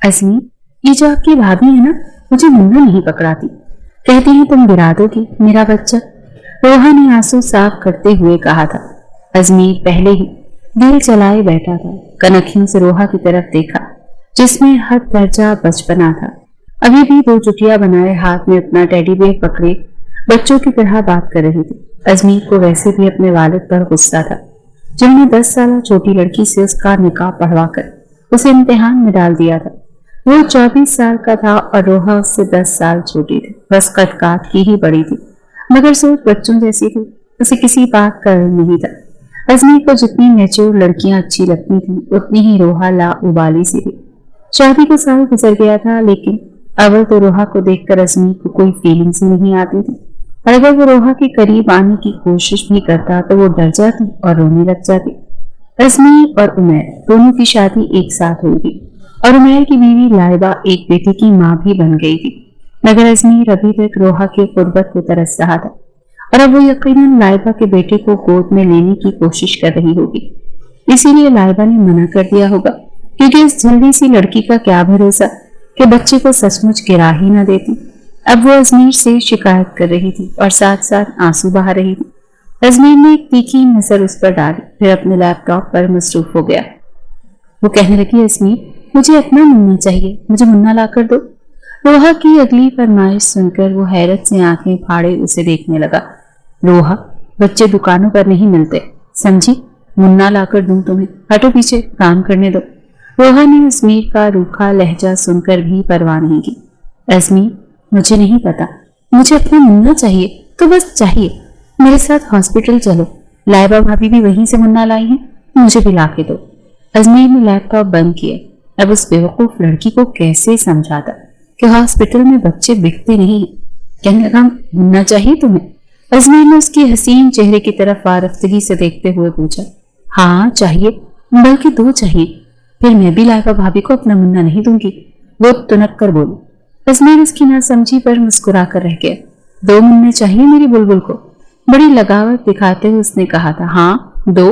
अजमी, ये जो आपकी भाभी है ना, मुझे मुन्ना नहीं पकड़ाती, कहती हैं तुम गिरा दोगी मेरा बच्चा। रोहा ने आंसू साफ करते हुए कहा था। अजमीर पहले ही दिल चलाए बैठा था, कनखियों से रोहा की तरफ देखा जिसमें हर दर्जा बचपना था। अभी भी दो चुटिया बनाए हाथ में अपना टेडी बेयर पकड़े बच्चों की तरह बात कर रही थी। अजमीर को वैसे भी अपने वालिद पर गुस्सा था जिन्होंने 10 साल छोटी लड़की से उसका निकाह पढ़वाकर उसे इम्तिहान में डाल दिया था। वो 24 साल का था और रोहा उससे 10 साल छोटी थी, बस कद काट की ही बड़ी थी, मगर सोच बच्चों जैसी थी, उसे किसी बात का डर नहीं था। अजमीर को जितनी मैच्योर लड़कियां अच्छी लगती थी उतनी ही रोहा ला उबाली सी थी। शादी को साल गुजर गया था, लेकिन अव्वल तो रोहा को देखकर अजमीर को कोई फीलिंग्स ही नहीं आती थी, और अगर वो रोहा के करीब आने की कोशिश भी करता तो वो डर जाती और रोने लग जाती। अजमीर और उमैर दोनों की शादी एक साथ हुई थी और उमैर की बीवी लाइबा एक बेटे की माँ भी बन गई थी, मगर अजमीर अभी तक रोहा के कुर्बत को तरस रहा था और अब वो यकीनन लाइबा के बेटे को गोद में लेने की कोशिश कर रही होगी। इसीलिए लाइबा ने मना कर दिया होगा, क्योंकि इस जल्दी सी लड़की का क्या भरोसा कि बच्चे को सचमुच गिरा ही न देती। अब वो अजमीर से शिकायत कर रही थी और साथ साथ आंसू बहा रही थी। अजमीर ने एक तीखी नजर उस पर डाली, फिर अपने लैपटॉप पर मसरूफ हो गया। वो कहने लगी, अजमीर मुझे अपना मुन्ना चाहिए, मुझे मुन्ना ला कर दो। रोहा की अगली फरमाइश सुनकर वो हैरत से आंखें फाड़े उसे देखने लगा। रोहा, बच्चे दुकानों पर नहीं मिलते, समझी? मुन्ना लाकर दूं तुम्हें, हटो पीछे, काम करने दो। रोहा ने अजमीर का रूखा लहजा सुनकर भी परवाह नहीं की। अजमीर, मुझे नहीं पता, मुझे अपना मुन्ना चाहिए तो बस चाहिए। मेरे साथ हॉस्पिटल चलो, लाइबा भाभी भी वहीं से मुन्ना लाई है, मुझे भी ला के दो। अजमीर ने लैपटॉप बंद किया। अब उस बेवकूफ लड़की को कैसे समझाता कि हॉस्पिटल में बच्चे बिकते नहीं। कहने लगा, मुन्ना चाहिए तुम्हें? अजमीर ने उसकी हसीन चेहरे की तरफ वारफ्तगी से देखते हुए पूछा। हाँ चाहिए, बल्कि 2 चाहिए। फिर मैं भी लाइबा भाभी को अपना मुन्ना नहीं दूंगी, वो तुनक कर बोली। अजमीर उसकी नासमझी पर मुस्कुरा कर रह गया। 2 मुन्ने चाहिए मेरी बुलबुल को? बड़ी लगावट दिखाते हुए उसने कहा था। हाँ 2।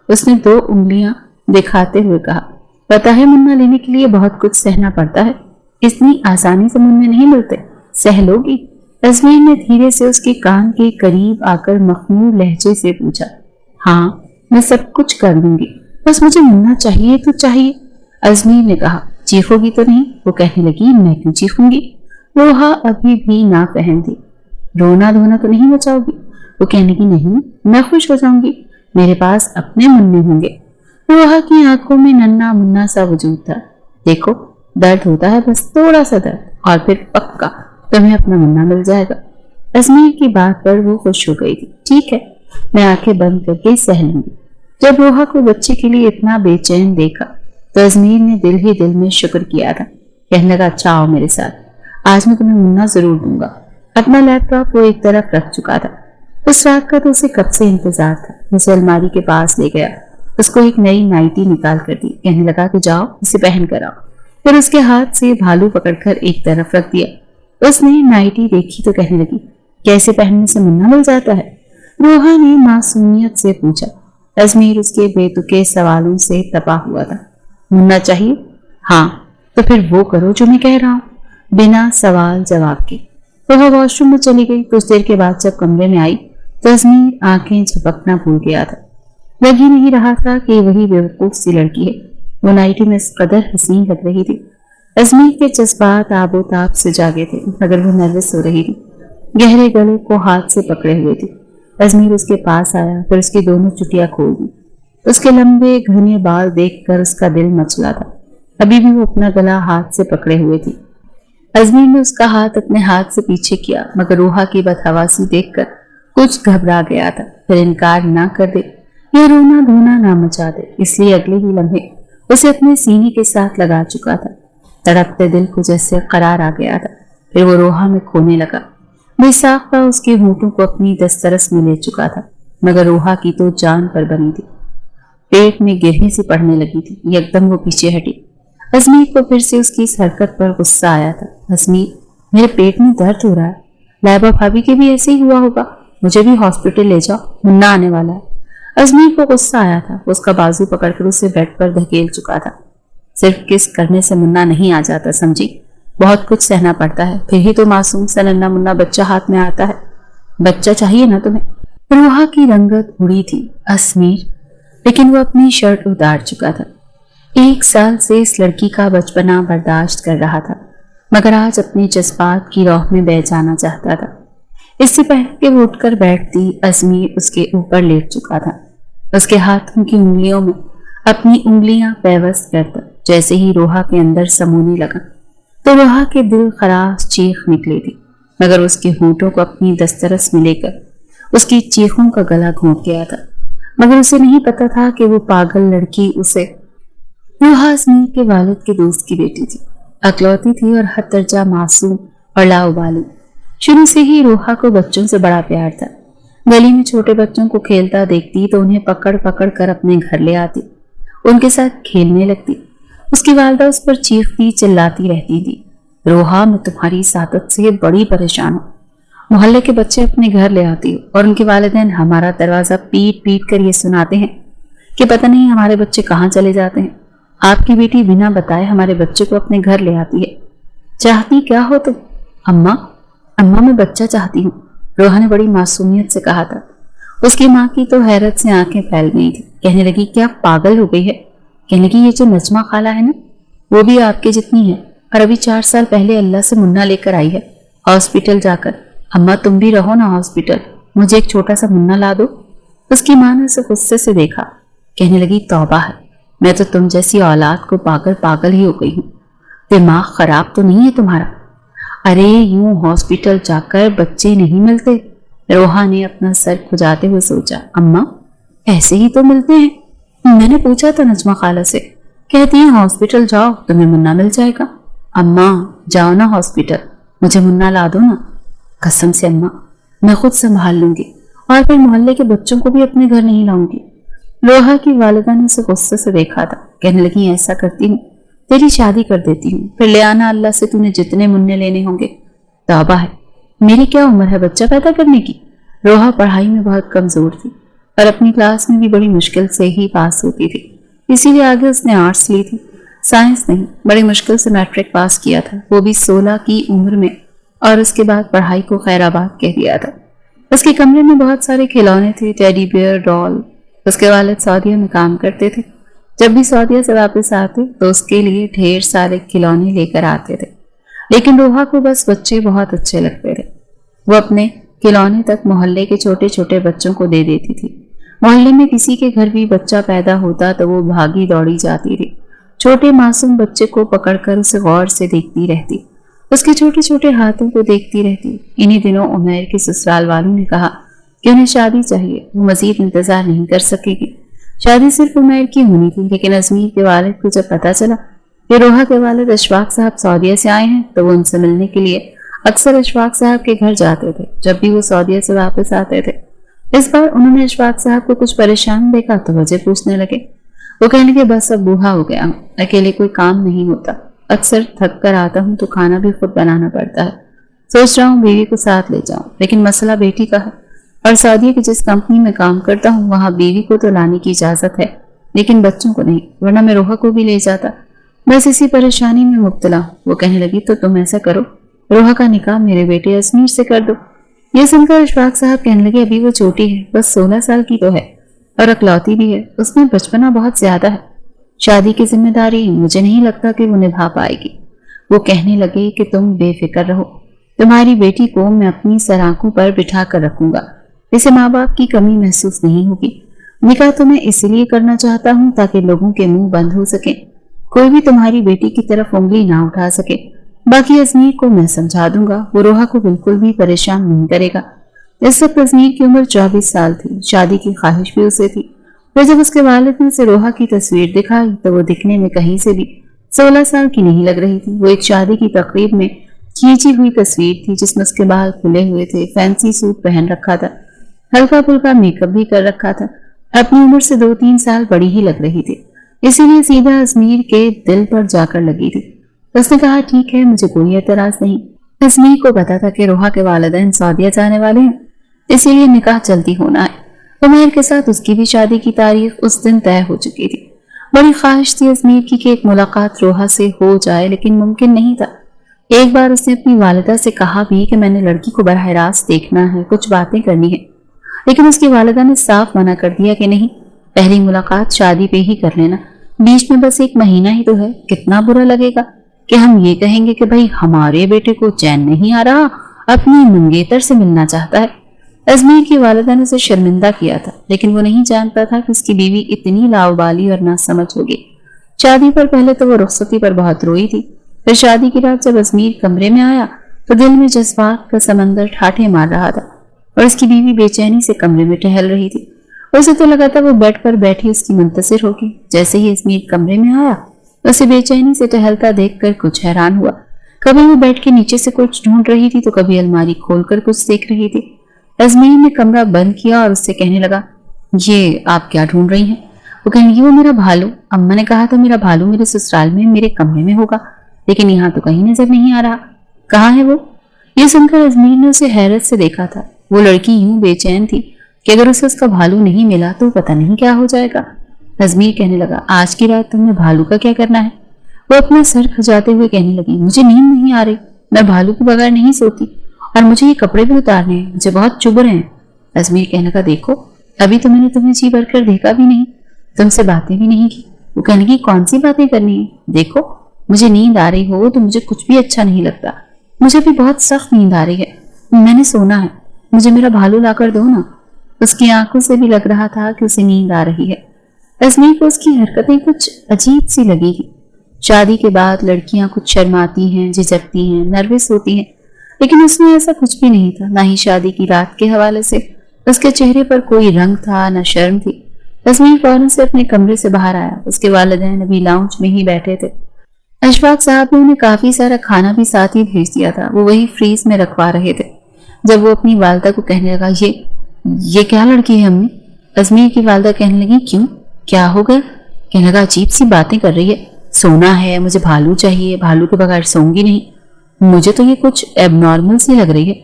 उसने 2 उंगलियां दिखाते हुए कहा। पता है मुन्ना लेने के लिए बहुत कुछ सहना पड़ता है, इतनी आसानी से मुन्ने नहीं मिलते, सह लोगी? अजमीर ने धीरे से उसके कान के करीब आकर मखमूर लहजे से पूछा। हाँ मैं सब कुछ कर लूंगी, बस मुझे मुन्ना चाहिए तो चाहिए। अजमीर ने कहा। चीखोगी तो नहीं? वो कहने लगी, मैं क्यों चीखूंगी? रोहा अभी भी ना फहम थी। रोना धोना तो नहीं बचाओगी? वो कहने की, नहीं मैं खुश हो जाऊंगी, मेरे पास अपने मुन्ने होंगे। रोहा की आंखों में नन्ना मुन्ना सा वजूद था। देखो दर्द होता है, बस थोड़ा सा दर्द, और फिर पक्का तुम्हें अपना मुन्ना मिल जाएगा। अजमीर की बात पर वो खुश हो गई थी। ठीक है, मैं आंखें बंद करके सह लूंगी। जब रोहा को बच्चे के लिए इतना बेचैन देखा तो अजमीर ने दिल ही दिल में शुक्र किया था। कहने लगा, अच्छा आओ मेरे साथ, आज मैं तुम्हें मुन्ना जरूर दूंगा। अपना लैपटॉप वो एक तरफ रख चुका था। उस रात का तो उसे कब से इंतजार था। उसे अलमारी के पास ले गया, उसको एक नई नाइटी निकाल कर दी। कहने लगा कि जाओ इसे पहन कर आओ। फिर उसके हाथ से भालू पकड़कर एक तरफ रख दिया। उसने नाइटी देखी तो कहने लगी, कैसे पहनने से मुन्ना मिल जाता है? रोहा ने मासूमियत से पूछा। अजमीर उसके बेतुके सवालों से तपा हुआ था। मुन्ना चाहिए? हाँ तो फिर वो करो जो मैं कह रहा हूँ, बिना सवाल जवाब के। रोहा वॉशरूम में चली गई। कुछ देर के बाद जब कमरे में आई तो अजमीर आंखें झपकना भूल गया था। लग ही नहीं रहा था कि वही बेवकूफ सी लड़की है। वो नाइटी में इस कदर हसीन लग रही थी। अजमीर के जज्बात आबोताब से जागे थे, मगर वो नर्वस हो रही थी। गहरे गले को हाथ से पकड़े हुए थी। अजमीर उसके पास आया, फिर उसकी दोनों चुटियां खोल दी। उसके लंबे घने बाल देखकर उसका दिल मचला था। अभी भी वो अपना गला हाथ से पकड़े हुए थी। अजमीर ने उसका हाथ अपने हाथ से पीछे किया, मगर रोहा की बदहवासी देखकर कुछ घबरा गया था। फिर इनकार ना कर दे या रोना धोना ना मचा दे, इसलिए अगले ही लम्हे उसे अपने सीने के साथ लगा चुका था। तड़पते दिल को जैसे करार आ गया था। फिर वो रोहा में खोने लगा। बेसाख्ता उसके होंठों को अपनी दस्तरस में ले चुका था, मगर रोहा की तो जान पर बनी थी। पेट में गिरने से पड़ने लगी थी। एकदम वो पीछे हटी। अजमीर को फिर से उसकी इस हरकत पर गुस्सा आया था। अजमीर, मेरे पेट में दर्द हो रहा है, लाइबा भाभी के भी ऐसे ही हुआ होगा, मुझे भी हॉस्पिटल ले जाओ, मुन्ना आने वाला है। अजमीर को गुस्सा आया था। उसका बाजू पकड़कर उसे बेड पर धकेल चुका था। صرف کس کرنے سے منا نہیں آ جاتا سمجھی، بہت کچھ سہنا پڑتا ہے، پھر ہی تو معصوم سا ننھا منا بچہ ہاتھ میں آتا ہے۔ بچہ چاہیے نا تمہیں؟ روحا کی رنگت اڑی تھی اسمیر، لیکن وہ اپنی شرٹ اتار چکا تھا۔ 1 سال سے اس لڑکی کا بچپنا برداشت کر رہا تھا، مگر آج اپنے جذبات کی روح میں بہہ جانا چاہتا تھا۔ اس سے پہلے کہ وہ اٹھ کر بیٹھتی، اسمیر اس کے اوپر لیٹ چکا تھا، اس کے ہاتھوں کی انگلیوں میں اپنی انگلیاں پیوست کرتا۔ جیسے ہی روحا کے اندر سمونے لگا تو روحا کے دل خراش چیخ نکلی تھی، مگر اس کے ہونٹوں کو اپنی دسترس میں لے کر اس کی چیخوں کا گلا گھونٹ گیا تھا، مگر اسے نہیں پتا تھا کہ وہ پاگل لڑکی اسے روحا اسمیر کے والد کے دوست کی بیٹی تھی، اکلوتی تھی اور حد درجہ معصوم اور لاابالی۔ شروع سے ہی روحا کو بچوں سے بڑا پیار تھا۔ گلی میں چھوٹے بچوں کو کھیلتا دیکھتی تو انہیں پکڑ پکڑ کر اپنے گھر لے آتی، ان کے ساتھ کھیلنے لگتی۔ اس کی والدہ اس پر چیختی چلاتی رہتی تھی، روحا میں تمہاری سعادت سے بڑی پریشان ہوں، محلے کے بچے اپنے گھر لے آتی ہو اور ان کے والدین ہمارا دروازہ پیٹ پیٹ کر یہ سناتے ہیں کہ پتہ نہیں ہمارے بچے کہاں چلے جاتے ہیں۔ آپ کی بیٹی بنا بتائے ہمارے بچے کو اپنے گھر لے آتی ہے۔ چاہتی کیا ہو تم؟ اماں میں بچہ چاہتی ہوں، روحا نے بڑی معصومیت سے کہا تھا۔ اس کی ماں کی تو حیرت سے آنکھیں پھیل گئی تھی، کہنے لگی کیا پاگل ہو گئی ہے؟ کہنے لگی یہ جو نجمہ خالہ ہے نا، وہ بھی آپ کے جتنی ہے، اور ابھی 4 سال پہلے اللہ سے منا لے کر آئی ہے ہاسپٹل جا کر۔ اماں تم بھی رہو نا ہاسپٹل، مجھے ایک چھوٹا سا منا لا دو۔ اس کی ماں نے اسے غصے سے دیکھا، کہنے لگی توبہ ہے، میں تو تم جیسی اولاد کو پاگل ہی ہو گئی ہوں، دماغ خراب تو نہیں ہے تمہارا؟ ارے یوں ہاسپٹل جا کر بچے نہیں ملتے۔ روحا نے اپنا سر کھجاتے ہوئے سوچا، اماں ایسے ہی تو ملتے ہیں، میں نے پوچھا تھا نجمہ خالہ سے، کہتی ہیں ہاسپٹل جاؤ تمہیں منا مل جائے گا۔ اماں جاؤ نا ہاسپٹل، مجھے منا لا دو نا۔ قسم سے اماں میں خود سنبھال لوں گی، اور پھر محلے کے بچوں کو بھی اپنے گھر نہیں لاؤں گی۔ روحا کی والدہ نے اسے غصے سے دیکھا تھا، کہنے لگی ایسا کرتی ہوں تیری شادی کر دیتی ہوں، پھر لے آنا اللہ سے تُونے جتنے مننے لینے ہوں گے۔ توبہ ہے، میری کیا عمر ہے بچہ پیدا کرنے کی؟ روحا پڑھائی میں بہت کمزور تھی اور اپنی کلاس میں بھی بڑی مشکل سے ہی پاس ہوتی تھی، اسی لیے آگے اس نے آرٹس لی تھی، سائنس نہیں، بڑی مشکل سے میٹرک پاس کیا تھا، وہ بھی 16 کی عمر میں، اور اس کے بعد پڑھائی کو خیر آباد کہہ دیا تھا۔ اس کے کمرے میں بہت سارے کھلونے تھے، ٹیڈی بیئر، ڈال۔ اس کے والد سعودیہ میں کام کرتے تھے، جب بھی سعودیہ سے واپس آتے تو اس کے لیے ڈھیر سارے کھلونے لے کر آتے تھے، لیکن روحا کو بس بچے بہت اچھے لگتے تھے۔ وہ اپنے کھلونے تک محلے کے چھوٹے چھوٹے بچوں کو دے دیتی تھی۔ محلے میں کسی کے گھر بھی بچہ پیدا ہوتا تو وہ بھاگی دوڑی جاتی تھی، چھوٹے معصوم بچے کو پکڑ کر اسے غور سے دیکھتی رہتی، اس کے چھوٹے چھوٹے ہاتھوں کو دیکھتی رہتی۔ انہی دنوں عمیر کے سسرال والوں نے کہا کہ انہیں شادی چاہیے، وہ مزید انتظار نہیں کر سکے گی۔ شادی صرف عمیر کی ہونی تھی، لیکن اسمیر کے والد کو جب پتا چلا کہ روحا کے والد اشفاق صاحب سعودیہ سے آئے ہیں تو وہ ان سے ملنے کے لیے اکثر اشفاق صاحب کے گھر جاتے تھے جب بھی وہ سعودیہ سے واپس آتے تھے۔ اس بار انہوں نے اشفاق صاحب کو کچھ پریشان دیکھا تو وجہ پوچھنے لگے۔ وہ کہنے لگے بس اب بوڑھا ہو گیا ہوں، اکیلے کوئی کام نہیں ہوتا، اکثر تھک کر آتا ہوں تو کھانا بھی خود بنانا پڑتا ہے، سوچ رہا ہوں بیوی کو ساتھ لے جاؤں، لیکن مسئلہ بیٹی کا ہے، اور سعودیہ کی جس کمپنی میں کام کرتا ہوں وہاں بیوی کو تو لانے کی اجازت ہے لیکن بچوں کو نہیں، ورنہ میں روحا کو بھی لے جاتا، بس اسی پریشانی میں مبتلا ہوں۔ وہ کہنے لگی تو تم ایسا کرو، روحا کا نکاح میرے بیٹے اسمیر سے کر دو۔ یہ سن کر اشفاق صاحب کہنے لگے ابھی وہ چھوٹی ہے، بس 16 سال کی تو ہے اور اکلوتی بھی ہے، اس میں بچپنا بہت زیادہ ہے، شادی کی ذمہ داری مجھے نہیں لگتا کہ وہ نبھا پائے گی۔ وہ کہنے لگے کہ تم بے فکر رہو، تمہاری بیٹی کو میں اپنی سرآنکھوں پر بٹھا کر رکھوں گا، اسے ماں باپ کی کمی محسوس نہیں ہوگی۔ نکاح تو میں اس لیے کرنا چاہتا ہوں تاکہ لوگوں کے منہ بند ہو سکیں، کوئی بھی تمہاری بیٹی کی طرف انگلی نہ اٹھا سکے، باقی اسمیر کو میں سمجھا دوں گا، وہ روحا کو بالکل بھی پریشان نہیں کرے گا۔ اس وقت اسمیر کی عمر 24 سال تھی، شادی کی خواہش بھی اسے تھی، پھر جب اس کے والد نے اسے روحا کی تصویر دکھائی تو وہ دکھنے میں کہیں سے بھی 16 سال کی نہیں لگ رہی تھی۔ وہ ایک شادی کی تقریب میں کھینچی ہوئی تصویر تھی جس میں اس کے بال کھلے ہوئے تھے، فینسی سوٹ پہن رکھا تھا، ہلکا پھلکا میک اپ بھی کر رکھا تھا، اپنی عمر سے 2-3 سال بڑی ہی لگ رہی تھی، اسی لیے سیدھا اسمیر کے دل پر جا کر لگی تھی۔ اس نے کہا ٹھیک ہے، مجھے کوئی اعتراض نہیں۔ اسمیر کو پتا تھا کہ روحا کے والدین سعودیہ جانے والے ہیں، اسی لیے نکاح جلدی ہونا ہے۔ عمیر کے ساتھ اس کی بھی شادی کی تاریخ اس دن طے ہو چکی تھی، बड़ी ख्वाहिश थी अजमेर की कि एक मुलाकात रोहा से हो जाए, लेकिन मुमकिन नहीं था। एक बार उसने अपनी वालिदा से कहा भी कि मैंने लड़की को बराह रास्त देखना है, कुछ बातें करनी है, लेकिन उसकी वालिदा ने साफ मना कर दिया कि नहीं, पहली मुलाकात शादी पे ही कर लेना, बीच में बस 1 महीना ही तो है, कितना बुरा लगेगा कि हम ये कहेंगे कि भाई हमारे बेटे को चैन नहीं आ रहा, अपनी मंगेतर से मिलना चाहता है। अजमेर की वालिदा ने उसे शर्मिंदा किया था, लेकिन वो नहीं जानता था कि उसकी बीवी इतनी लाउबाली और नासमझ होगी। शादी पर पहले तो वो रुखसती पर बहुत रोई थी, फिर शादी की रात जब अजमेर कमरे में आया तो दिल में जज्बात का समंदर ठाठे मार रहा था और उसकी बीवी बेचैनी से कमरे में टहल रही थी। उसे तो लगा था वो बेड पर बैठी उसकी मुंतसिर होगी। जैसे ही अजमेर कमरे में आया, उसे बेचैनी से टहलता देखकर कुछ हैरान हुआ। कभी वो बेड के नीचे से कुछ ढूंढ रही थी तो कभी अलमारी खोलकर कुछ देख रही थी। अजमेर ने कमरा बंद किया और उससे कहने लगा, ये आप क्या ढूंढ रही हैं? वो कहने लगी, वो मेरा भालू, अम्मा ने कहा था मेरा भालू मेरे ससुराल में मेरे कमरे में होगा, लेकिन यहाँ तो कहीं नजर नहीं आ रहा, कहाँ है वो? ये सुनकर अजमेर ने उसे हैरत से देखा था। वो लड़की यूं बेचैन थी कि अगर उसे उसका भालू नहीं मिला तो पता नहीं क्या हो जाएगा। अजमेर कहने लगा, आज की रात तुमने भालू का क्या करना है? वो अपना सर खुजाते हुए कहने लगी, मुझे नींद नहीं आ रही, मैं भालू के बगैर नहीं सोती, और मुझे ये कपड़े भी उतारने हैं, मुझे बहुत चुभ रहे हैं। अजमेर कहने लगा, देखो अभी तो मैंने तुम्हें जी भरकर देखा भी नहीं, तुमसे बातें भी नहीं की। वो कहने लगी, कौन सी बातें करनी है? देखो मुझे नींद आ रही हो तो मुझे कुछ भी अच्छा नहीं लगता, मुझे भी बहुत सख्त नींद आ रही है, मैंने सोना है, मुझे मेरा भालू लाकर दो ना। उसकी आंखों से भी लग रहा था कि उसे नींद आ रही है। अजमेर को उसकी हरकतें कुछ अजीब सी लगेगी। शादी के बाद लड़कियां कुछ शर्माती हैं, झिझकती हैं, नर्वस होती हैं, लेकिन उसमें ऐसा कुछ भी नहीं था। ना ही शादी की रात के हवाले से उसके चेहरे पर कोई रंग था, न शर्म थी। अजमेर फौरन से अपने कमरे से बाहर आया। उसके वालिदैन अभी लाउंज में ही बैठे थे। अशफाक साहब ने उन्हें काफी सारा खाना भी साथ ही भेज दिया था, वो वही फ्रीज में रखवा रहे थे। जब वो अपनी वालिदा को कहने लगा, ये क्या लड़की है अम्मी? अजमेर की वालिदा कहने लगी, क्यों, क्या हो गया? कहने लगा, अजीब सी बातें कर रही है, सोना है, मुझे भालू चाहिए, भालू के बगैर सोऊंगी नहीं, मुझे तो ये कुछ एबनॉर्मल सी लग रही है।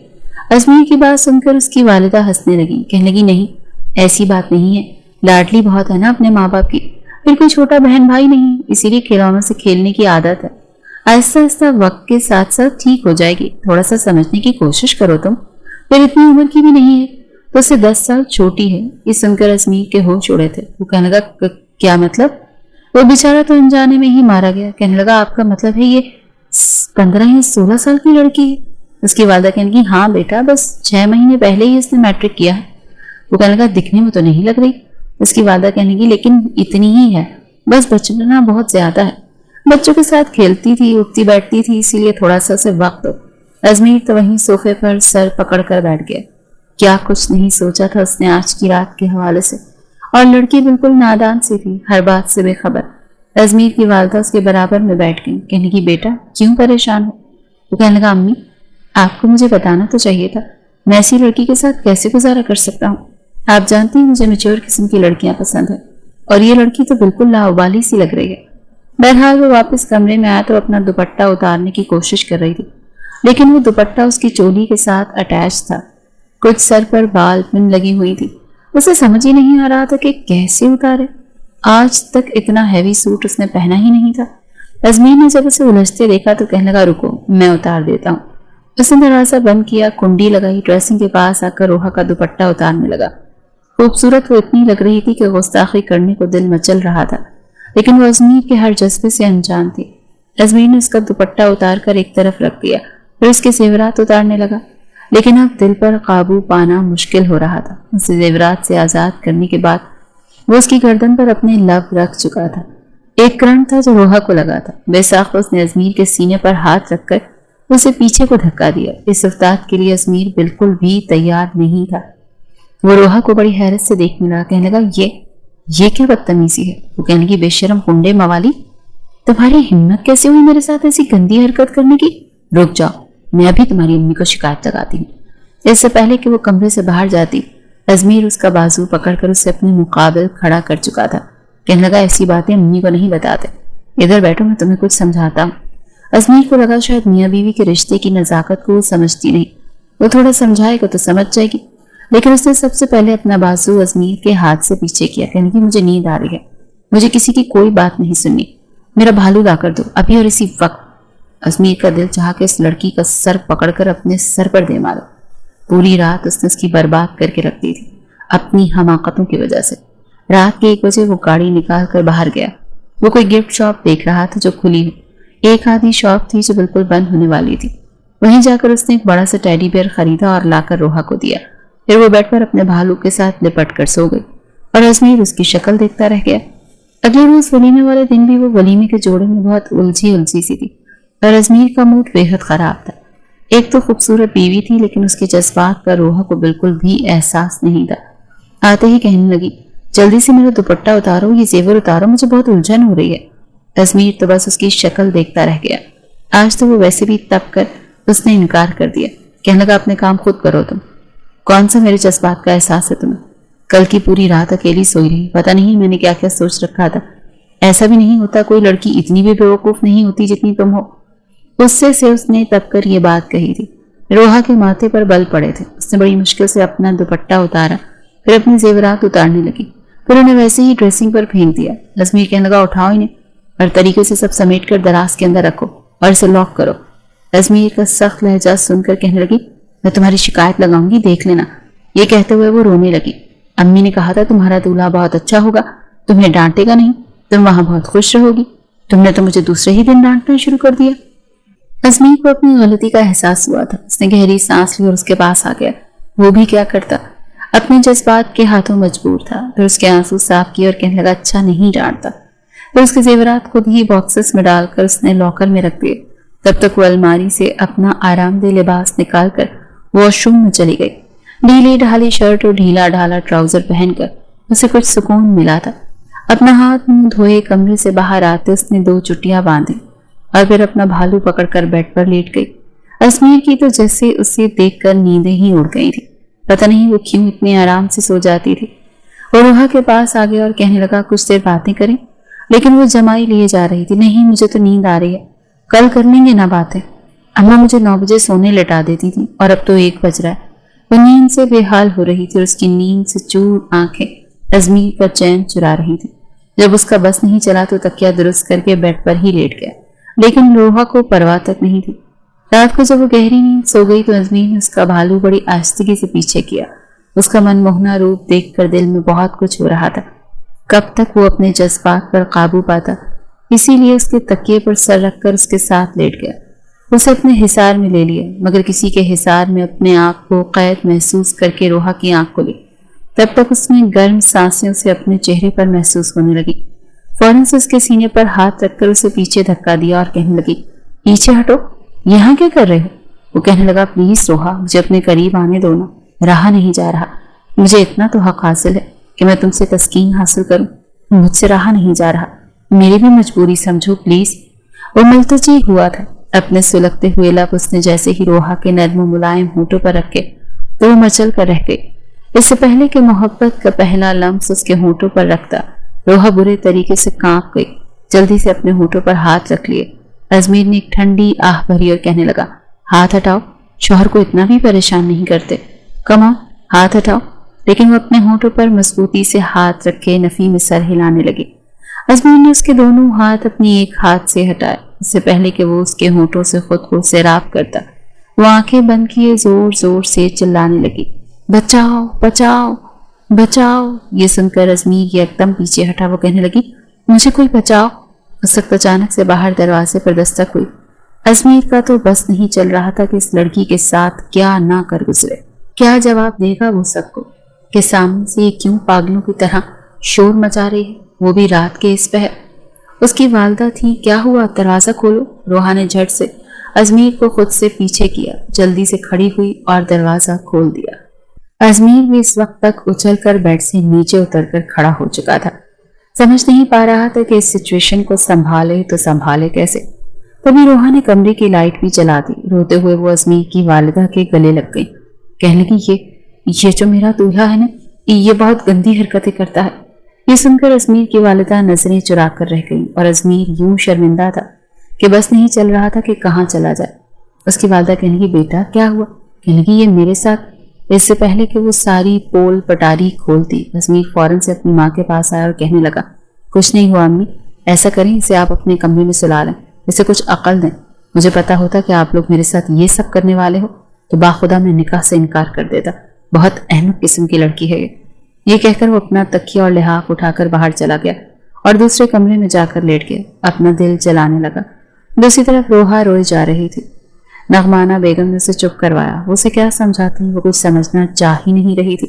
अजमेर की बात सुनकर उसकी वालिदा हंसने लगी, कहने लगी, नहीं ऐसी बात नहीं है, लाडली बहुत है ना अपने माँ बाप की, फिर कोई छोटा बहन भाई नहीं, इसीलिए खिलौनों से खेलने की आदत है, आहिस्ता आहिस्ता वक्त के साथ साथ ठीक हो जाएगी, थोड़ा सा समझने की कोशिश करो तुम, फिर इतनी उम्र की भी नहीं है, तो उससे 10 साल छोटी है। ये सुनकर अजमेर के होश उड़े थे। वो कहने लगा, क्या मतलब? वो बेचारा तो अनजाने में ही मारा गया। कहने लगा, आपका मतलब है ये 15 या 16 साल की लड़की है? उसकी वालिदा कहने लगी, हाँ बेटा, बस 6 महीने पहले ही इसने मैट्रिक किया है। वो कहने लगा, दिखने में तो नहीं लग रही। उसकी वालिदा कहने लगी, लेकिन इतनी ही है, बस बचपना बहुत ज्यादा है, बच्चों के साथ खेलती थी, उठती बैठती थी, इसीलिए थोड़ा सा उसे वक्त हो। अजमेर तो वहीं सोफे पर सर पकड़कर बैठ गया। क्या कुछ नहीं सोचा था उसने आज की रात के हवाले से, और लड़की बिल्कुल नादान सी थी, हर बात से बेखबर। अजमेर की वालिदा उसके बराबर में बैठ गई। कहने की, बेटा क्यों परेशान हो? वो कहने लगा, अम्मी आपको मुझे बताना तो चाहिए था, मैं ऐसी लड़की के साथ कैसे गुजारा कर सकता हूँ? आप जानती हैं मुझे मैच्योर किस्म की लड़कियां पसंद है, और ये लड़की तो बिल्कुल लाउबाली सी लग रही है। बहरहाल वो वापस कमरे में आया तो अपना दुपट्टा उतारने की कोशिश कर रही थी, लेकिन वो दुपट्टा उसकी चोली के साथ अटैच था। कुछ सर पर बाल पिन लगी हुई थी। उसे समझ ही नहीं आ रहा था कि कैसे उतारे। आज तक इतना हैवी सूट उसने पहना ही नहीं था। अजमेर ने जब उसे उलझते देखा तो कहने लगा, रुको मैं उतार देता हूँ। उसने दरवाजा बंद किया, कुंडी लगाई, ड्रेसिंग के पास आकर रोहा का दुपट्टा उतारने लगा। खूबसूरत वो इतनी लग रही थी कि गुस्ताखी करने को दिल मचल रहा था, लेकिन वो अजमेर के हर जज्बे से अनजान थी। अजमेर ने उसका दुपट्टा उतार कर एक तरफ रख दिया, फिर उसके जेवरात उतारने लगा, लेकिन अब दिल पर काबू पाना मुश्किल हो रहा था। उसे जेवरात से आजाद करने के बाद वो उसकी गर्दन पर अपने लब रख चुका था। एक करंट था जो रोहा को लगा था। बेसाख्ता उसने अजमेर के सीने पर हाथ रखकर उसे पीछे को धक्का दिया। इस रफ्तार के लिए अजमेर बिल्कुल भी तैयार नहीं था। वो रोहा को बड़ी हैरत से देखने लगा। कहने लगा, ये क्या बदतमीजी है? वो कहने की, बेशरम कुंडे मवाली, तुम्हारी हिम्मत कैसे हुई मेरे साथ ऐसी गंदी हरकत करने की? रुक जाओ, मैं अभी तुम्हारी अम्मी को शिकायत लगाती हूँ। इससे पहले कि वो कमरे से बाहर जाती, अजमेर उसका बाजू पकड़कर उसे अपने मुकाबले खड़ा कर चुका था। कहने लगा, ऐसी बातें अम्मी को नहीं बताते, इधर बैठो, मैं तुम्हें कुछ समझाता हूँ। अजमेर को लगा शायद मियाँ बीवी के रिश्ते की नजाकत को वो समझती नहीं, वो थोड़ा समझाएगा तो समझ जाएगी, लेकिन उसने सबसे पहले अपना बाजू अजमेर के हाथ से पीछे किया। कहने की, मुझे नींद आ रही है, मुझे किसी की कोई बात नहीं सुननी। मेरा भालू ला कर दो, अभी और इसी वक्त। अजमीर का दिल चाह के इस लड़की का सर पकड़कर अपने सर पर दे मारा। पूरी रात उसने उसकी बर्बाद करके रख दी थी अपनी हमाकतों की वजह से। रात के 1 बजे वो गाड़ी निकाल कर बाहर गया। वो कोई गिफ्ट शॉप देख रहा था जो खुली हो। एक आधी शॉप थी जो बिल्कुल बंद होने वाली थी। वहीं जाकर उसने एक बड़ा सा टेडी बियर खरीदा और लाकर रोहा को दिया। फिर वो बेड पर अपने भालू के साथ लिपट कर सो गई और अजमीर उसकी शक्ल देखता रह गया। अगले रोज वलीमे वाले दिन भी वो वलीमे के जोड़े में बहुत उलझी उलझी सी थी और अजमीर का मूड बेहद खराब था। एक तो खूबसूरत बीवी थी, लेकिन उसके जज्बात का रोहा को बिल्कुल भी एहसास नहीं था। आते ही कहने लगी, जल्दी से मेरा दुपट्टा उतारो, ये जेवर उतारो, मुझे बहुत उलझन हो रही है। अजमीर तो बस उसकी शक्ल देखता रह गया। आज तो वो वैसे भी तप कर उसने इनकार कर दिया। कहने लगा, अपने काम खुद करो तुम। कौन सा मेरे जज्बात का एहसास है तुम्हें? कल की पूरी रात अकेली सोई रही, पता नहीं मैंने क्या क्या सोच रखा था। ऐसा भी नहीं होता, कोई लड़की इतनी भी बेवकूफ नहीं होती जितनी तुम हो। गुस्से से उसने तब कर ये बात कही थी। रोहा के माथे पर बल पड़े थे। उसने बड़ी मुश्किल से अपना दुपट्टा उतारा, फिर अपनी जेवरात उतारने लगी, फिर उन्हें वैसे ही ड्रेसिंग पर फेंक दिया। अजमीर कहने लगा, उठाओ इन्हें और तरीके से सब समेट कर दराज के अंदर रखो और इसे लॉक करो। अजमीर का सख्त लहजा सुनकर कहने लगी, मैं तुम्हारी शिकायत लगाऊंगी, देख लेना। ये कहते हुए वो रोने लगी। अम्मी ने कहा था तुम्हारा दूल्हा बहुत अच्छा होगा, तुम्हें डांटेगा नहीं, तुम वहां बहुत खुश रहोगी। तुमने तो मुझे दूसरे ही दिन डांटना शुरू कर दिया। अजमीर को अपनी गलती का एहसास हुआ था। उसने गहरी सांस ली और उसके पास आ गया। वो भी क्या करता, अपने जज्बात के हाथों मजबूर था। फिर उसके आंसू साफ किए और कहने लगा, अच्छा नहीं डांटता। फिर उसके जेवरात खुद ही बॉक्सेस में डालकर उसने लॉकर में रख दिए। तब तक वो अलमारी से अपना आरामदेह लिबास निकालकर वॉशरूम में चली गई। ढीली ढाली शर्ट और ढीला ढाला ट्राउजर पहनकर उसे कुछ सुकून मिला था। अपना हाथ मुंह धोए कमरे से बाहर आते उसने 2 चुटियां बांधी और फिर अपना भालू पकड़कर बेड पर लेट गई। अजमीर की तो जैसे उसे देखकर नींदें ही उड़ गई थी। पता नहीं वो क्यों इतने आराम से सो जाती थी। वो रोहा के पास आ गया और कहने लगा, कुछ देर बातें करें। लेकिन वो जमाई लिए जा रही थी। नहीं, मुझे तो नींद आ रही है, कल कर लेंगे ना बातें। अम्मा मुझे 9 बजे सोने लेटा देती थी और अब तो 1 बज रहा है। वो नींद से बेहाल हो रही थी और उसकी नींद से चूर आंखें अजमीर का चैन चुरा रही थी। जब उसका बस नहीं चला तो तकिया दुरुस्त करके बेड पर ही लेट गया, लेकिन रोहा को परवाह तक नहीं थी। रात को जब वो गहरी नींद सो गई तो अजमीर ने उसका भालू बड़ी आस्तिकी से पीछे किया। उसका मनमोहना रूप देखकर दिल में बहुत कुछ हो रहा था। कब तक वो अपने जज्बात पर काबू पाता, इसीलिए उसके तकिए पर सर रखकर उसके साथ लेट गया। उसे अपने हिसार में ले लिया, मगर किसी के हिसार में अपने आप को कैद महसूस करके रोहा की आंख खुली। तब तक उसने गर्म सांसें उसे अपने चेहरे पर महसूस होने लगी। फौरन से उसके सीने पर हाथ रखकर उसे पीछे धक्का दिया और कहने लगी, पीछे हटो, यहाँ क्या कर रहे हो? वो कहने लगा, प्लीज रोहा, मुझे अपने करीब आने दो ना, रहा नहीं जा रहा। मुझे इतना तो हक हासिल है कि मैं तुमसे तस्कीन हासिल करूं, मुझसे रहा नहीं जा रहा। मेरी भी मजबूरी समझो प्लीज। वो मुल्तजी हुआ था। अपने सुलगते हुए लब उसने जैसे ही रोहा के नर्म मुलायम होठों पर रखे तो वो मचल कर रह गई। इससे पहले कि मोहब्बत का पहला लम्स उसके होठों पर रखता, रोहा बुरे तरीके से कांप गई। जल्दी से अपने होठों पर हाथ रख लिए। अजमीर ने एक ठंडी आह भरी और कहने लगा, हाथ हटाओ, शौहर को इतना भी परेशान नहीं करते, कम ऑन हाथ हटाओ। लेकिन वो अपने होठों पर मजबूती से हाथ रखे नफी में सर हिलाने लगी। अजमीर ने उसके दोनों हाथ अपनी एक हाथ से हटाए। इससे पहले कि वो उसके होठों से खुद को सैराब करता, वो आंखें बंद किए जोर जोर से चिल्लाने लगी, बचाओ बचाओ बचाओ। ये सुनकर अजमीर एकदम पीछे हटा। वो कहने लगी, मुझे कोई बचाओ। उस वक्त अचानक से बाहर दरवाजे पर दस्तक हुई। अजमीर का तो बस नहीं चल रहा था कि इस लड़की के साथ क्या ना कर गुजरे। क्या जवाब देगा वो सबको कि सामने से ये क्यों पागलों की तरह शोर मचा रही है, वो भी रात के इस पहर। उसकी वालदा थी। क्या हुआ, दरवाजा खोलो। रोहा ने झट से अजमीर को खुद से पीछे किया, जल्दी से खड़ी हुई और दरवाजा खोल दिया। अजमीर भी इस वक्त तक उछलकर बेड से नीचे उतरकर खड़ा हो चुका था। समझ नहीं पा रहा था कि इस सिचुएशन को संभाले तो संभाले कैसे। तभी रोहा ने कमरे की लाइट भी जला दी। रोते हुए वो अजमीर की वालिदा के गले लग गई। कहने लगी, ये जो मेरा दूल्हा है ना, ये बहुत गंदी हरकतें करता है। ये सुनकर अजमीर की वालिदा नजरें चुरा कर रह गई और अजमीर यूं शर्मिंदा था कि बस नहीं चल रहा था कि कहाँ चला जाए। उसकी वालिदा कहने लगी, बेटा क्या हुआ? कहने लगी, ये मेरे साथ। इससे पहले कि वो सारी पोल पटारी खोलती, अजमीर फौरन से अपनी माँ के पास आया और कहने लगा, कुछ नहीं हुआ अम्मी, ऐसा करें इसे आप अपने कमरे में सुला लें, इसे कुछ अकल दें। मुझे पता होता कि आप लोग मेरे साथ ये सब करने वाले हो तो बाखुदा मैं निकाह से इनकार कर देता। बहुत अहमक किस्म की लड़की है ये कहकर वो अपना तकिया और लिहाफ उठाकर बाहर चला गया और दूसरे कमरे में जाकर लेट गया। अपना दिल जलाने लगा। दूसरी तरफ रोहा रोई जा रही थी। नगमाना बेगम ने उसे चुप करवाया। वो उसे क्या समझाती वो कुछ समझना चाह ही नहीं रही थी।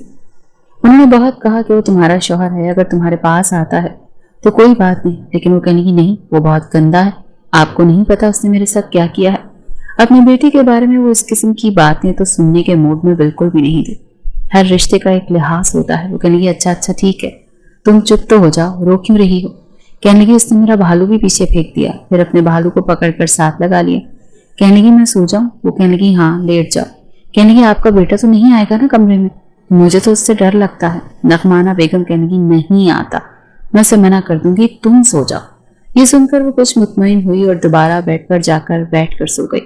उन्होंने बहुत कहा कि वो तुम्हारा शौहर है, अगर तुम्हारे पास आता है तो कोई बात नहीं, लेकिन वो कहने की नहीं, वो बहुत गंदा है, आपको नहीं पता उसने मेरे साथ क्या किया है। अपनी बेटी के बारे में वो इस किस्म की बातें तो सुनने के मूड में बिल्कुल भी नहीं थी। हर रिश्ते का एक लिहाज होता है। वो कहने लगी अच्छा ठीक है, तुम चुप तो हो जाओ, रो क्यों रही हो। कहने लगी उसने मेरा भालू भी पीछे फेंक दिया, फिर अपने भालू को पकड़कर साथ लगा लिया। कहने लगी मैं सो जाऊं। वो कहने लगी हाँ लेट जाओ। कहने लगी आपका बेटा तो नहीं आएगा ना कमरे में, मुझे तो उससे डर लगता है। नगमाना बेगम कहने लगी नहीं आता, मैं उसे मना कर दूंगी, तुम सो जाओ। ये सुनकर वो कुछ मुतमईन हुई और दोबारा बेड पर जाकर बैठकर सो गई।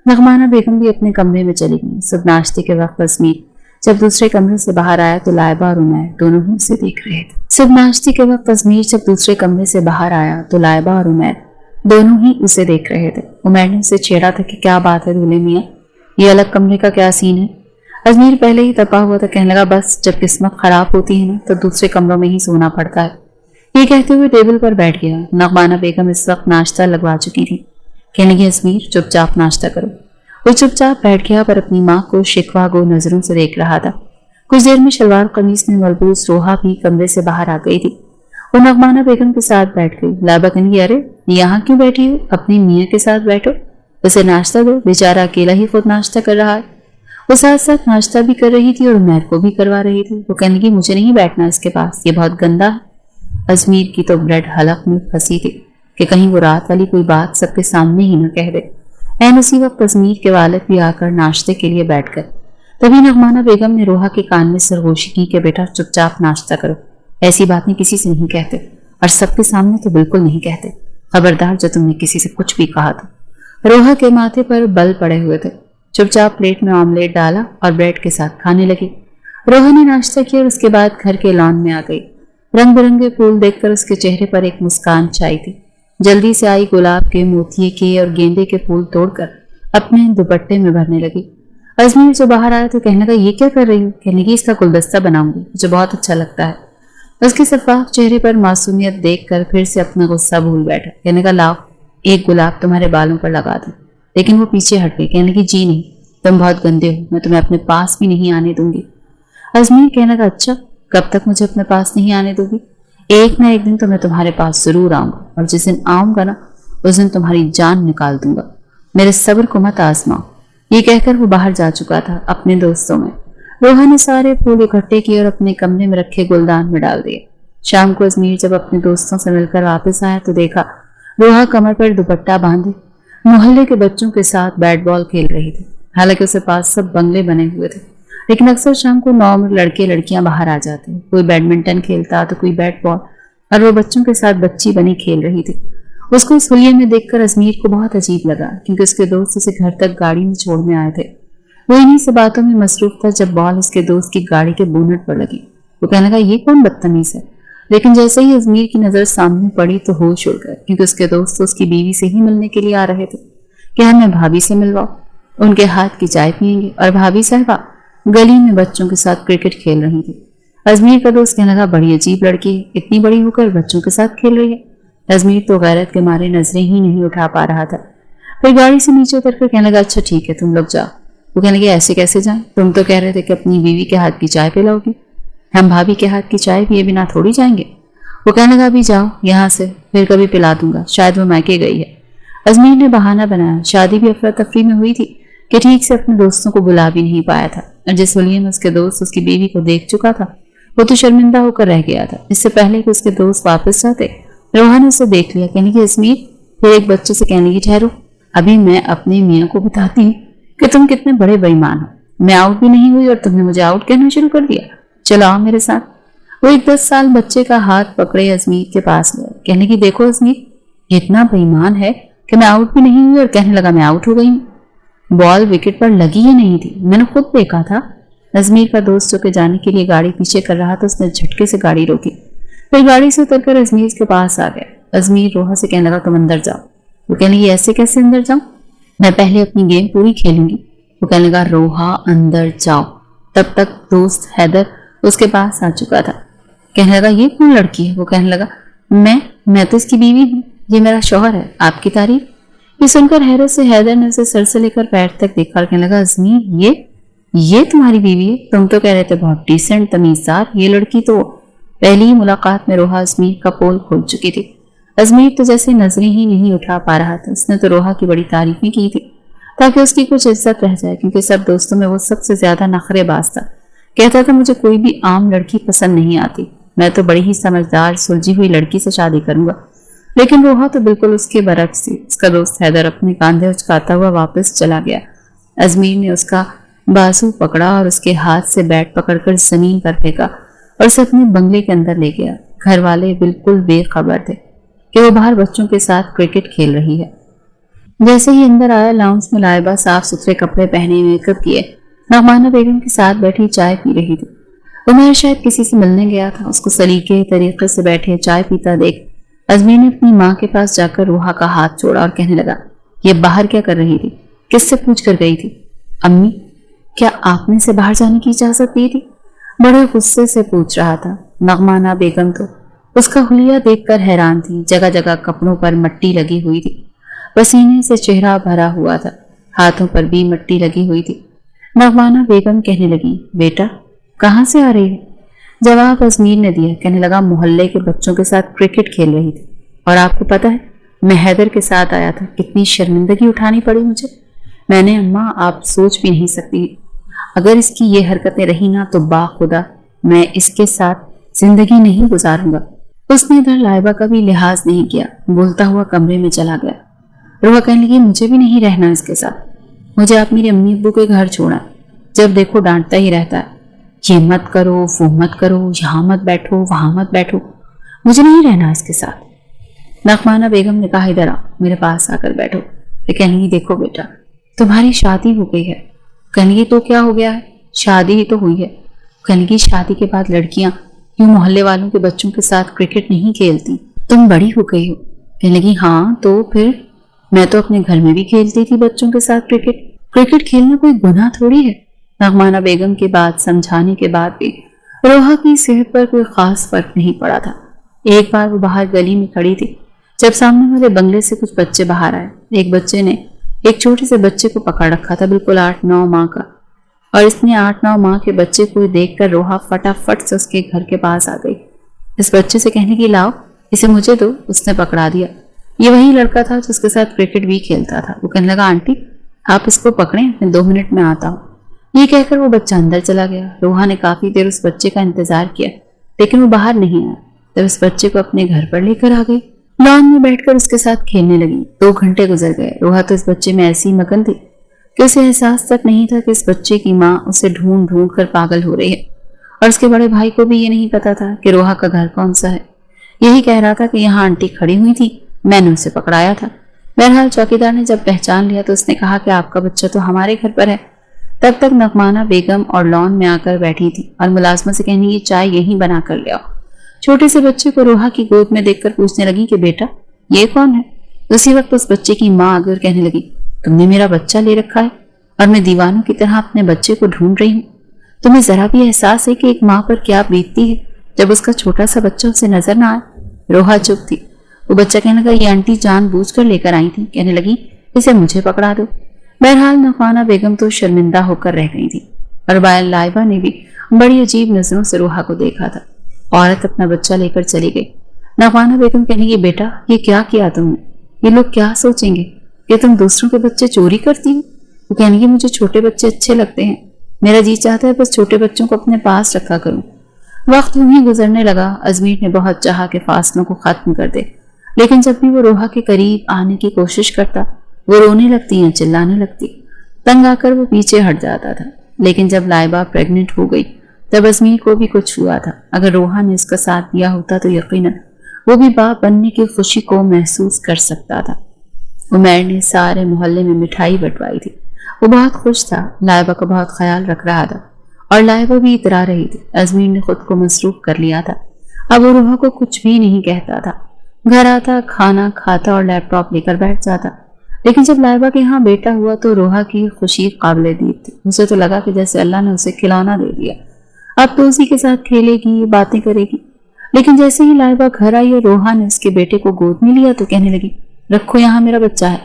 नगमाना बेगम भी अपने कमरे में चली गई। सब नाश्ते के वक्त अजमीर जब दूसरे कमरे से बाहर आया तो लाइबा और उमैर दोनों ही उसे देख रहे थे। सब नाश्ते के वक्त अजमीर जब दूसरे कमरे से बाहर आया तो लाइबा और उमैर दोनों ही उसे देख रहे थे। उमैर ने उसे छेड़ा था कि क्या बात है दूल्हे मियाँ, ये अलग कमरे का क्या सीन है। अजमीर पहले ही तपा हुआ था। कहने लगा बस जब किस्मत खराब होती है ना तो दूसरे कमरों में ही सोना पड़ता है। ये कहते हुए टेबल पर बैठ गया। नगमाना बेगम इस वक्त नाश्ता लगवा चुकी थी। कहने लगी अजमीर चुपचाप नाश्ता करो। वो चुपचाप बैठ गया पर अपनी माँ को शिकवा गो नजरों से देख रहा था। कुछ देर में शलवार कमीज में मलबूस रोहा भी कमरे से बाहर आ गई थी। वो नगमाना बेगम के साथ बैठ गई। लाइबा कहने लगी अरे यहाँ क्यों बैठी हो, अपनी मियाँ के साथ बैठो, उसे नाश्ता दो, बेचारा अकेला ही खुद नाश्ता कर रहा है। वो साथ साथ नाश्ता भी कर रही थी और उमैर को भी करवा रही थी। वो कहने लगी मुझे नहीं बैठना इसके पास, ये बहुत गंदा है। अजमीर की तो ब्रेड हलक में फंसी थी कि कहीं वो रात वाली कोई बात सबके सामने ही न कह दे। ऐन उसी वक्त अजमीर के वालिद भी आकर नाश्ते के लिए बैठ गए। तभी नगमाना बेगम ने रोहा के कान में सरगोशी की कि बेटा चुपचाप नाश्ता करो, ऐसी बातें किसी से नहीं कहते और सबके सामने तो बिल्कुल नहीं कहते, खबरदार जो तुमने किसी से कुछ भी कहा था। रोहा के माथे पर बल पड़े हुए थे। चुपचाप प्लेट में ऑमलेट डाला और ब्रेड के साथ खाने लगी। रोहा ने नाश्ता किया और उसके बाद घर के लॉन में आ गई। रंग बिरंगे फूल देखकर उसके चेहरे पर एक मुस्कान छाई थी। जल्दी से आई गुलाब के, मोतिये के और गेंदे के फूल तोड़कर अपने दुपट्टे में भरने लगी। अजमीर जो बाहर आया तो कहने लगा ये क्या कर रही हो। कहने लगी इसका गुलदस्ता बनाऊंगी, मुझे बहुत अच्छा लगता है। उसके शफाफ चेहरे पर मासूमियत देखकर फिर से अपना गुस्सा भूल बैठा। कहने का लाओ एक गुलाब तुम्हारे बालों पर लगा दूं। लेकिन वो पीछे हट गई। कहने लगी जी नहीं, तुम बहुत गंदे हो, मैं तुम्हें अपने पास भी नहीं आने दूंगी। अजमीर कहने लगा अच्छा, कब तक मुझे अपने पास नहीं आने दोगी। एक ना एक दिन तो मैं तुम्हारे पास जरूर आऊंगा और जिस दिन आऊंगा ना उस दिन तुम्हारी जान निकाल दूंगा, मेरे सब्र को मत आजमाओ। ये कहकर वो बाहर जा चुका था अपने दोस्तों में। रोहा ने सारे फूल इकट्ठे किए और अपने कमरे में रखे गुलदान में डाल दिए। शाम को अजमीर जब अपने दोस्तों से मिलकर वापस आया तो देखा रोहा कमर पर दुपट्टा बांधे मोहल्ले के बच्चों के साथ बैट बॉल खेल रही थी। हालांकि उसके पास सब बंगले बने हुए थे, लेकिन अक्सर शाम को 9 लड़के लड़कियां बाहर आ जाते, कोई बैडमिंटन खेलता तो कोई बैट बॉल, और वो बच्चों के साथ बच्ची बनी खेल रही थी। उसको इस हुलिये में देखकर अजमीर को बहुत अजीब लगा, क्योंकि उसके दोस्त उसे घर तक गाड़ी में छोड़ने आए थे। वो इन्हीं से बातों में मसरूफ था जब बॉल उसके दोस्त की गाड़ी के बोनट पर लगी। वो कहने लगा ये कौन बदतमीज है। लेकिन जैसे ही अजमीर की नजर सामने पड़ी तो होश उड़ गए, क्योंकि उसके दोस्त उसकी बीवी से ही मिलने के लिए आ रहे थे। क्या हमें भाभी से मिलवाओ, उनके हाथ की चाय पियेंगे। और भाभी साहबा गली में बच्चों के साथ क्रिकेट खेल रही थी। अजमीर का दोस्त कहने लगा बड़ी अजीब लड़की है, इतनी बड़ी होकर बच्चों के साथ खेल रही है। अजमीर तो गैरत के मारे नजरें ही नहीं उठा पा रहा था। फिर गाड़ी से नीचे उतरकर कहने लगा अच्छा ठीक है तुम लोग जाओ। वो कहने लगे ऐसे कैसे जाएं, तुम तो कह रहे थे कि अपनी बीवी के हाथ की चाय पिलाओगी। हम भाभी के हाथ की चाय पिए बिना थोड़ी जाएंगे। वो कहने लगा अभी जाओ यहाँ से, फिर कभी पिला दूंगा, शायद वो मैके गई है। अजमीर ने बहाना बनाया, शादी भी अफरा तफरी में हुई थी कि ठीक से अपने दोस्तों को बुला भी नहीं पाया था, और जिस हुलिये में उसके दोस्त उसकी बीवी को देख चुका था वो तो शर्मिंदा होकर रह गया था। इससे पहले कि उसके दोस्त वापस जाते रोहा ने उसे देख लिया। कहने की अजमीर, फिर एक बच्चे से कहने की ठहरो, अभी मैं अपने मियाँ को बताती हूँ कि तुम कितने बड़े बेईमान हो। मैं आउट भी नहीं हुई और तुमने मुझे आउट कहना शुरू कर दिया, चलो आओ मेरे साथ। वो एक 10 साल बच्चे का हाथ पकड़े अजमीर के पास गए। कहने की देखो अजमीर इतना बेईमान है कि मैं आउट भी नहीं हुई और कहने लगा मैं आउट हो गई हूँ। बॉल विकेट पर लगी ही नहीं थी, मैंने खुद देखा था। अजमीर का दोस्त जो के जाने के लिए गाड़ी पीछे कर रहा था उसने झटके से गाड़ी रोकी। پھر گاڑی سے اتر کر ازمیر کے پاس آ گیا۔ ازمیر روحا سے کہنے لگا تم اندر جاؤ۔ وہ کہنے لگی ایسے کیسے اندر جاؤں، میں پہلے اپنی گیم پوری کھیلوں گی۔ وہ کہنے لگا روحا اندر جاؤ۔ تب تک دوست حیدر اس کے پاس آ چکا تھا۔ کہنے لگا یہ کون لڑکی ہے؟ وہ کہنے لگا میں تو اس کی بیوی ہوں، یہ میرا شوہر ہے، آپ کی تعریف۔ یہ سن کر حیرت سے حیدر نے اسے سر سے لے کر پیر تک دیکھا اور کہنے لگا ازمیر یہ تمہاری بیوی ہے؟ تم تو کہہ رہے تھے بہت ڈیسنٹ تمیزدار، یہ لڑکی تو… پہلی ہی ملاقات میں روحا ازمیر کا پول کھول چکی تھی۔ ازمیر تو جیسے نظریں ہی نہیں اٹھا پا رہا تھا۔ اس نے تو روحا کی بڑی تعریفیں کی تھی تاکہ اس کی کچھ عزت رہ جائے، کیونکہ سب دوستوں میں وہ سب سے زیادہ نخرے باز تھا۔ کہتا تھا مجھے کوئی بھی عام لڑکی پسند نہیں آتی، میں تو بڑی ہی سمجھدار سلجھی ہوئی لڑکی سے شادی کروں گا۔ لیکن روحا تو بالکل اس کے برعکس تھی۔ اس کا دوست حیدر اپنے کاندھے اچکاتا ہوا واپس چلا گیا۔ ازمیر نے اس کا بازو پکڑا اور اس کے ہاتھ سے بیٹ پکڑ کر زمین پر پھینکا اور اسے اپنے بنگلے کے اندر لے گیا۔ گھر والے بالکل بے خبر تھے کہ وہ باہر بچوں کے ساتھ کرکٹ کھیل رہی ہے۔ جیسے ہی اندر آیا، لاؤنج میں لائبہ صاف ستھرے کپڑے پہنے میک اپ کیے نعمانہ بیگم کے ساتھ بیٹھی چائے پی رہی تھی۔ عمیر شاید کسی سے ملنے گیا تھا۔ اس کو سلیقے طریقے سے بیٹھے چائے پیتا دیکھ ازمیر نے اپنی ماں کے پاس جا کر روحا کا ہاتھ چھوڑا اور کہنے لگا یہ باہر کیا کر رہی تھی، کس سے پوچھ کر گئی تھی؟ امی کیا آپ نے اسے باہر جانے کی اجازت دی تھی؟ بڑے غصے سے پوچھ رہا تھا۔ نعمانہ بیگم تو اس کا حلیہ دیکھ کر حیران تھی۔ جگہ جگہ کپڑوں پر مٹی لگی ہوئی تھی، پسینے سے چہرہ بھرا ہوا تھا، ہاتھوں پر بھی مٹی لگی ہوئی تھی۔ نعمانہ بیگم کہنے لگی بیٹا کہاں سے آ رہی ہے؟ جواب ازمیر نے دیا، کہنے لگا محلے کے بچوں کے ساتھ کرکٹ کھیل رہی تھی، اور آپ کو پتا ہے میں حیدر کے ساتھ آیا تھا، کتنی شرمندگی اٹھانی پڑی مجھے۔ میں نے اماں آپ سوچ بھی نہیں سکتی، اگر اس کی یہ حرکتیں رہی نا تو باخدا میں اس کے ساتھ زندگی نہیں گزاروں گا۔ اس نے ادھر لائبہ کا بھی لحاظ نہیں کیا، بولتا ہوا کمرے میں چلا گیا۔ روحا کہنے لگی مجھے بھی نہیں رہنا اس کے ساتھ، مجھے آپ میری امی ابو کے گھر چھوڑا، جب دیکھو ڈانٹتا ہی رہتا ہے، یہ مت کرو وہ مت کرو، یہاں مت بیٹھو وہاں مت بیٹھو، مجھے نہیں رہنا اس کے ساتھ۔ نعمانہ بیگم نے کہا ادھر آؤ، میرے پاس آ کر بیٹھو۔ کہنے لگی دیکھو بیٹا تمہاری شادی ہو گئی ہے۔ کہنے لگی تو کیا ہو گیا ہے، شادی ہی تو ہوئی ہے۔ کہنے لگی شادی کے بعد لڑکیاں یوں محلے والوں کے بچوں کے ساتھ کرکٹ نہیں کھیلتی، تم بڑی ہو گئی ہو۔ کہنے لگی ہاں تو پھر میں تو اپنے گھر میں بھی کھیلتی تھی بچوں کے ساتھ کرکٹ کھیلنا کوئی گناہ تھوڑی ہے۔ نعمانہ بیگم کی بات سمجھانے کے بعد بھی روحا کی صحت پر کوئی خاص فرق نہیں پڑا تھا۔ ایک بار وہ باہر گلی میں کھڑی تھی جب سامنے والے بنگلے سے کچھ بچے باہر آئے۔ ایک بچے نے ایک چھوٹے سے بچے کو پکڑ رکھا تھا، بالکل 8-9 ماہ کا، اور اس نے 8-9 ماہ کے بچے کو دیکھ کر روحا فٹافٹ سے اس کے گھر کے پاس آ گئی۔ اس بچے سے کہنے کی لاؤ اسے مجھے دو۔ اس نے پکڑا دیا۔ یہ وہی لڑکا تھا جس کے ساتھ کرکٹ بھی کھیلتا تھا۔ وہ کہنے لگا آنٹی آپ اس کو پکڑیں، میں 2 منٹ میں آتا ہوں۔ یہ کہہ کر وہ بچہ اندر چلا گیا۔ روحا نے کافی دیر اس بچے کا انتظار کیا لیکن وہ باہر نہیں آیا۔ تب اس بچے کو اپنے گھر پر لے کر آ گئی، لان میں بیٹھ کر اس کے ساتھ کھیلنے لگی۔ 2 گھنٹے گزر گئے۔ روحا تو اس بچے میں ایسی مگن تھی کہ اسے احساس تک نہیں تھا کہ اس بچے کی ماں اسے ڈھونڈ ڈھونڈ کر پاگل ہو رہی ہے، اور اس کے بڑے بھائی کو بھی یہ نہیں پتا تھا کہ روحا کا گھر کون سا ہے۔ یہی کہہ رہا تھا کہ یہاں آنٹی کھڑی ہوئی تھی، میں نے اسے پکڑایا تھا۔ بہرحال چوکیدار نے جب پہچان لیا تو اس نے کہا کہ آپ کا بچہ تو ہمارے گھر پر ہے۔ تب تک نعمانہ بیگم اور لان میں آ کر بیٹھی تھی اور ملازمہ سے کہنے کی چائے یہیں بنا کر لے آؤ۔ چھوٹے سے بچے کو روحا کی گود میں دیکھ کر پوچھنے لگی کہ بیٹا یہ کون ہے؟ اسی وقت اس بچے کی ماں آ کر کہنے لگی تم نے میرا بچہ لے رکھا ہے اور میں دیوانوں کی طرح اپنے بچے کو ڈھونڈ رہی ہوں۔ تمہیں ذرا بھی احساس ہے کہ ایک ماں پر کیا بیتتی ہے جب اس کا چھوٹا سا بچہ اسے نظر نہ آئے؟ روحا چپ تھی۔ وہ بچہ کہنے لگا یہ آنٹی جان بوجھ کر لے کر آئی تھی۔ کہنے لگی اسے مجھے پکڑا دو۔ بہرحال نعمانہ بیگم تو شرمندہ ہو کر رہ گئی تھی، اور بائل لائبہ نے بھی بڑی عجیب نظروں سے روحا کو دیکھا تھا۔ عورت اپنا بچہ لے کر چلی گئی۔ نعمانہ بیگم کہنے لگی بیٹا یہ کیا کیا تم نے؟ یہ لوگ کیا سوچیں گے کہ تم دوسروں کے بچے چوری کرتی ہو؟ وہ کہنے لگی مجھے چھوٹے بچے اچھے لگتے ہیں، میرا جی چاہتا ہے بس چھوٹے بچوں کو اپنے پاس رکھا کروں۔ وقت یوں ہی گزرنے لگا۔ ازمیر نے بہت چاہا کہ فاصلوں کو ختم کر دے، لیکن جب بھی وہ روحا کے قریب آنے کی کوشش کرتا وہ رونے لگتی یا چلانے لگتی۔ تنگ آ کر وہ پیچھے ہٹ جاتا تھا۔ لیکن جب لائبہ پریگننٹ ہو گئی تب ازمیر کو بھی کچھ ہوا تھا۔ اگر روحا نے اس کا ساتھ دیا ہوتا تو یقیناً وہ بھی باپ بننے کی خوشی کو محسوس کر سکتا تھا۔ عمیر نے سارے محلے میں مٹھائی بٹوائی تھی۔ وہ بہت خوش تھا، لائبہ کا بہت خیال رکھ رہا تھا اور لائبہ بھی اترا رہی تھی۔ ازمیر نے خود کو مصروف کر لیا تھا अब वो रोहा को कुछ भी नहीं कहता था। घर आता, खाना खाता और लैपटॉप लेकर बैठ जाता। लेकिन जब लाइबा के यहाँ बेटा हुआ तो रोहा की खुशी काबिले दीद थी। उसे तो लगा कि जैसे अल्लाह ने उसे खिलौना दे दिया, अब तो उसी के साथ खेलेगी, बातें करेगी। लेकिन जैसे ही लाइबा घर आई और रोहा ने उसके बेटे को गोद में लिया तो कहने लगी, रखो यहाँ मेरा बच्चा है,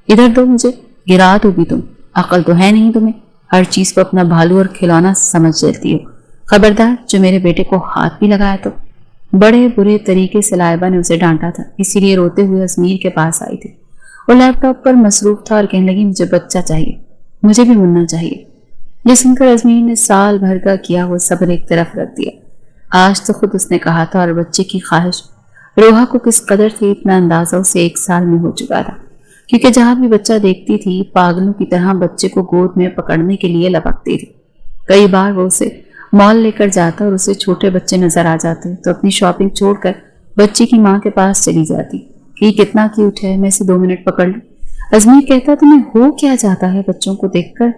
इधर दो मुझे, गिरा दोगी तुम, अकल तो है नहीं तुम्हें, हर चीज को अपना भालू और खिलौना समझ लेती हो, खबरदार जो मेरे बेटे को हाथ भी लगाया तो। बड़े बुरे तरीके से लाइबा ने उसे डांटा था, इसीलिए रोते हुए अजमीर के पास आई थी। वो लैपटॉप पर मसरूफ था और कहने लगी, मुझे बच्चा चाहिए, मुझे भी मुन्ना चाहिए। ये सुनकर अजमीर ने साल भर का किया वो सब्र एक तरफ रख दिया। आज तो खुद उसने कहा था, और बच्चे की ख्वाहिश रोहा को किस कदर थी इतना अंदाजा उसे 1 साल में हो चुका था, क्योंकि जहां भी बच्चा देखती थी पागलों की तरह बच्चे को गोद में पकड़ने के लिए लपकती थी। कई बार वो उसे मॉल लेकर जाता और उसे छोटे बच्चे नजर आ जाते तो अपनी शॉपिंग छोड़कर बच्चे की माँ के पास चली जाती कि कितना क्यूट है, मैं इसे 2 मिनट पकड़ लूं। अजमीर कहता, तुम्हें हो क्या जाता है बच्चों को देखकर?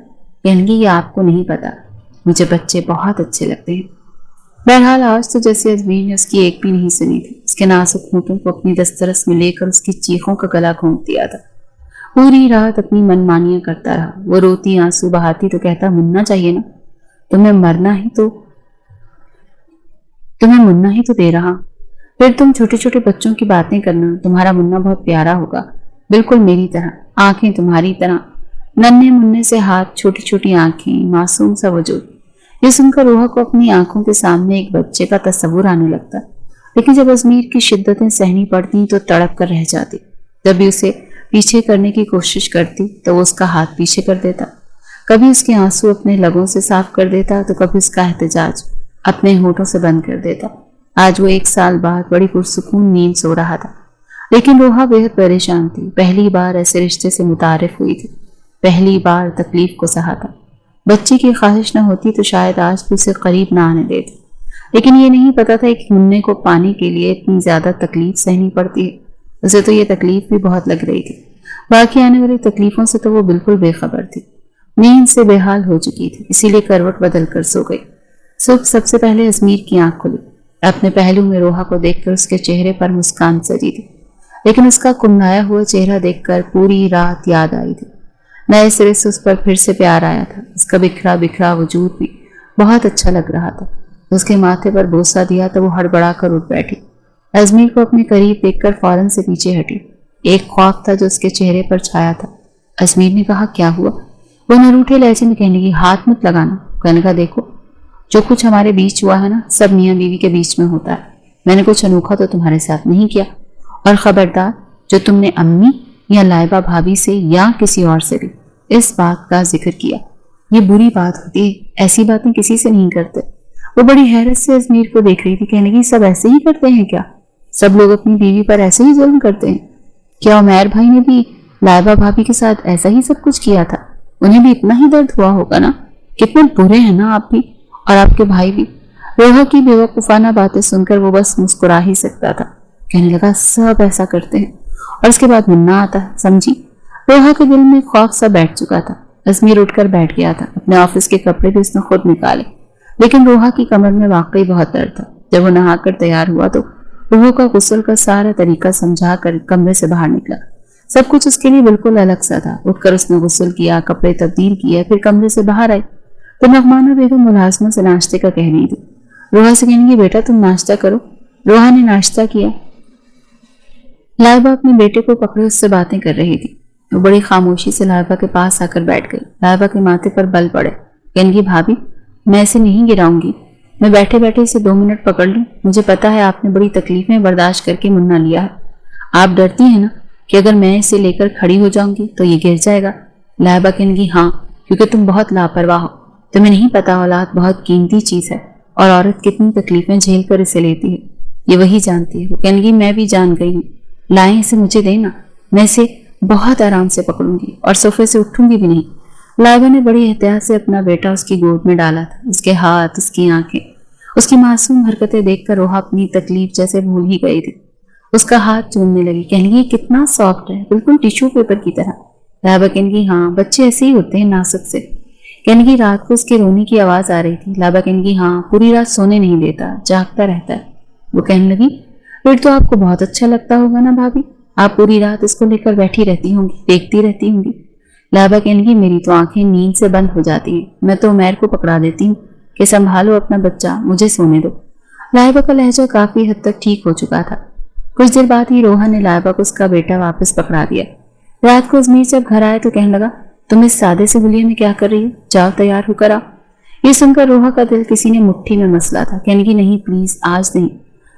कहने ये आपको नहीं पता, मुझे बच्चे बहुत अच्छे लगते हैं। बहरहाल आज तो जैसे अजमीर ने उसकी एक भी नहीं सुनी थी, उसके नाजुक होंठों को अपनी दस्तरस में लेकर उसकी चीखों का गला घोंट दिया था। पूरी रात अपनी मनमानियां करता रहा। वो रोती, आंसू बहाती तो कहता, मुन्ना चाहिए ना, तुम्हें मुन्ना ही तो दे रहा। फिर तुम छोटे छोटे बच्चों की बातें करना, तुम्हारा मुन्ना बहुत प्यारा होगा, बिल्कुल मेरी तरह, आंखें तुम्हारी तरह, नन्हे मुन्ने से हाथ, छोटी छोटी आंखें, मासूम सा वजूद। ये सुनकर रोहा को अपनी आंखों के सामने एक बच्चे का तस्वुर आने लगता। लेकिन जब अजमीर की शिद्दतें सहनी पड़ती तो तड़प कर रह जाती। जब भी उसे पीछे करने की कोशिश करती तो वो उसका हाथ पीछे कर देता। कभी उसके आंसू अपने लगों से साफ कर देता तो कभी उसका एहतजाज अपने होठों से बंद कर देता। आज वो 1 साल बाद बड़ी पुरसुकून नींद सो रहा था, लेकिन रोहा बेहद परेशान थी। पहली बार ऐसे रिश्ते से मुतारिफ हुई थी, पहली बार तकलीफ को सहा था। बच्चे की ख्वाहिश न होती तो शायद आज भी उसे करीब ना आने देती, लेकिन ये नहीं पता था कि मुन्ने को पाने के लिए इतनी ज्यादा तकलीफ सहनी पड़ती है। उसे तो ये तकलीफ भी बहुत लग रही थी, बाकी आने वाली तकलीफों से तो वो बिल्कुल बेखबर थी। नींद से बेहाल हो चुकी थी, इसीलिए करवट बदल कर सो गई। सुबह सबसे पहले अजमीर की आंख खुली। अपने पहलू में रोहा को देखकर उसके चेहरे पर मुस्कान सजी थी, लेकिन उसका कुंदाया हुआ चेहरा देखकर पूरी रात याद आई थी। नए सिरे से उस पर फिर से प्यार आया था। उसका बिखरा बिखरा वजूद भी बहुत अच्छा लग रहा था। उसके माथे पर बोसा दिया तो वो हड़बड़ा कर उठ बैठी। अजमीर को अपने करीब देखकर फौरन से पीछे हटी। एक खौफ था जो उसके चेहरे पर छाया था। अजमीर ने कहा, क्या हुआ? वो नरूठे लहजे में कहने लगी, हाथ मत लगाना। कहने का, देखो जो कुछ हमारे बीच हुआ है ना, सब मियाँ बीवी के बीच में होता है। मैंने कुछ अनोखा तो तुम्हारे साथ नहीं किया, और खबरदार जो तुमने अम्मी या लाइबा भाभी से या किसी और से भी इस बात का जिक्र किया, ये बुरी बात होती है, ऐसी बातें किसी से नहीं करते। वो बड़ी हैरत से अजमीर को देख रही थी। कहने लगी, सब ऐसे ही करते हैं क्या? सब लोग अपनी बीवी पर ऐसे ही जुल्म करते हैं क्या? उमैर भाई ने भी लाइबा भाभी के साथ ऐसा ही सब कुछ किया था, उन्हें भी इतना ही दर्द हुआ होगा ना? कितने बुरे हैं ना आप भी, और आपके भाई भी। रोहा की बेवकूफाना बातें सुनकर वो बस मुस्कुरा ही सकता था। कहने लगा, सब ऐसा करते हैं, और उसके बाद मुन्ना आता है, समझी? रोहा के दिल में खौफ सा बैठ चुका था। अजमीर उठकर बैठ गया था। अपने ऑफिस के कपड़े भी उसने खुद निकाले, लेकिन रोहा की कमर में वाकई बहुत दर्द था। जब वो नहाकर तैयार हुआ तो रोहा का गुस्ल का सारा तरीका समझा कर कमरे से बाहर निकला। सब कुछ उसके लिए बिल्कुल अलग सा था। उठकर उसने गुस्ल किया, कपड़े तब्दील किए, फिर कमरे से बाहर आई तो नगमाना बेगम मुलाजमा से नाश्ते का कह रही थी। रोहा से कहने की, बेटा तुम नाश्ता करो। रोहा ने नाश्ता किया। लाइबा अपने बेटे को पकड़े उससे बातें कर रही थी। वो बड़ी खामोशी से लाइबा के पास आकर बैठ गई। लाइबा के माथे पर बल पड़े। कहने की, भाभी मैं इसे नहीं गिराऊंगी, मैं बैठे बैठे इसे 2 मिनट पकड़ लूं। मुझे पता है आपने बड़ी तकलीफें बर्दाश्त करके मुन्ना लिया है। आप डरती हैं ना कि अगर मैं इसे लेकर खड़ी हो जाऊंगी तो ये गिर जाएगा? लाइबा कहने की, हाँ, क्योंकि तुम बहुत लापरवाह हो। तुम्हें नहीं पता औलाद बहुत कीमती चीज है, और औरत कितनी तकलीफें झेल कर इसे लेती है, ये वही जानती है। वो कहने की, मैं भी जान गई हूँ, लाएं इसे मुझे देना, मैं इसे बहुत आराम से पकड़ूंगी और सोफे से उठूंगी भी नहीं। लाइबा ने बड़ी एहतियात से अपना बेटा उसकी गोद में डाला था। उसके हाथ, उसकी आंखें, उसकी मासूम हरकतें देखकर रोहा अपनी तकलीफ जैसे भूल ही गई थी। उसका हाथ चूमने लगी। कहने लगी, कितना सॉफ्ट है, बिल्कुल टिश्यू पेपर की तरह। लाइबा कहने की, हाँ, बच्चे ऐसे ही होते हैं, नाजुक से। कहने की, रात को उसके रोने की आवाज आ रही थी। लाइबा कहने की, हाँ, पूरी रात सोने नहीं देता, जागता रहता है। वो कहने लगी, फिर तो आपको बहुत अच्छा लगता होगा ना भाभी, आप पूरी रात इसको लेकर बैठी रहती होंगी, देखती रहती होंगी। लाइबा कहने लगी, मेरी तो आंखें नींद से बंद हो जाती हैं, मैं तो उमैर को पकड़ा देती हूँ कि संभालो अपना बच्चा, मुझे सोने दो। लाइबा का लहजा काफी हद तक ठीक हो चुका था। कुछ देर बाद ही रोहा ने लाइबा को उसका बेटा वापस पकड़ा दिया। रात को अजमीर जब घर आए तो कहने लगा, तुम इस सादे से गुलिया में क्या कर रही हो, जाओ तैयार होकर आओ। ये सुनकर रोहा का दिल किसी ने मुट्ठी में मसला था। कहने की, नहीं प्लीज आज नहीं।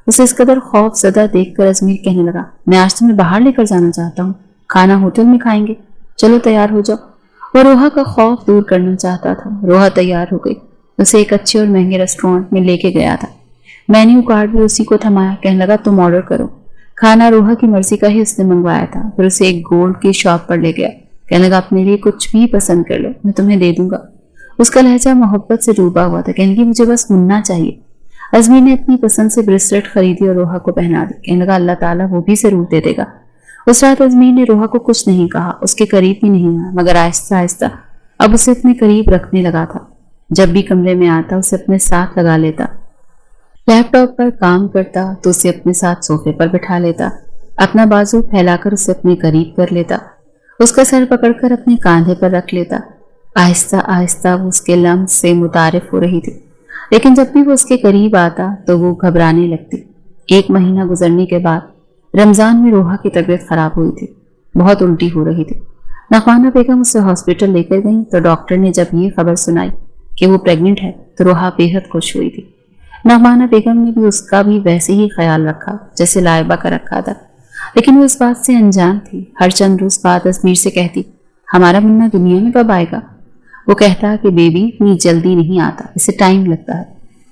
उसे इस कदर खौफ ज़दा देखकर अजमीर कहने लगा, मैं आज तुम्हें बाहर लेकर जाना चाहता हूँ, खाना होटल में खाएंगे, चलो तैयार हो जाओ। वह रोहा का खौफ दूर करना चाहता था। रोहा तैयार हो गई, उसे एक अच्छे और महंगे रेस्टोरेंट में लेके गया था। मेन्यू कार्ड भी उसी को थमाया। कहने लगा, तुम ऑर्डर करो। खाना रोहा की मर्जी का ही उसने मंगवाया था। फिर उसे एक गोल्ड की शॉप पर ले गया। कहने लगा, अपने लिए कुछ भी पसंद कर लो, मैं तुम्हें दे दूंगा। उसका लहजा मोहब्बत से डूबा हुआ था। कहने की, मुझे बस मुन्ना चाहिए। अजमीर ने अपनी पसंद से ब्रेसलेट खरीदी और रोहा को पहना दी। कहने लगा, अल्लाह ताला वो भी जरूर दे देगा। उस रात अजमीर ने रोहा को कुछ नहीं कहा, उसके करीब भी नहीं आया, मगर आहिस्ता आहिस्ता अब उसे अपने करीब रखने लगा था। जब भी कमरे में आता उसे अपने साथ लगा लेता, लैपटॉप पर काम करता तो उसे अपने साथ सोफे पर बिठा लेता, अपना बाजू फैलाकर उसे अपने करीब कर लेता, उसका सर पकड़कर अपने कांधे पर रख लेता। आहिस्ता आहिस्ता वो उसके लम्स से मुतारिफ हो रही थी, लेकिन जब भी वो उसके करीब आता तो वो घबराने लगती। 1 महीना गुजरने के बाद रमजान में रोहा की तबीयत खराब हुई थी, बहुत उल्टी हो रही थी। नगमाना बेगम उसे हॉस्पिटल लेकर गई तो डॉक्टर ने जब ये खबर सुनाई कि वो प्रेग्नेंट है तो रोहा बेहद खुश हुई थी। नगमाना बेगम ने भी उसका भी वैसे ही ख्याल रखा जैसे लाइबा का रखा था, लेकिन वो इस बात से अनजान थी। हर चंद रोज बाद अजमीर से कहती, हमारा मुन्ना दुनिया में कब आएगा? वो कहता कि बेबी इतनी जल्दी नहीं आता, इसे टाइम लगता है।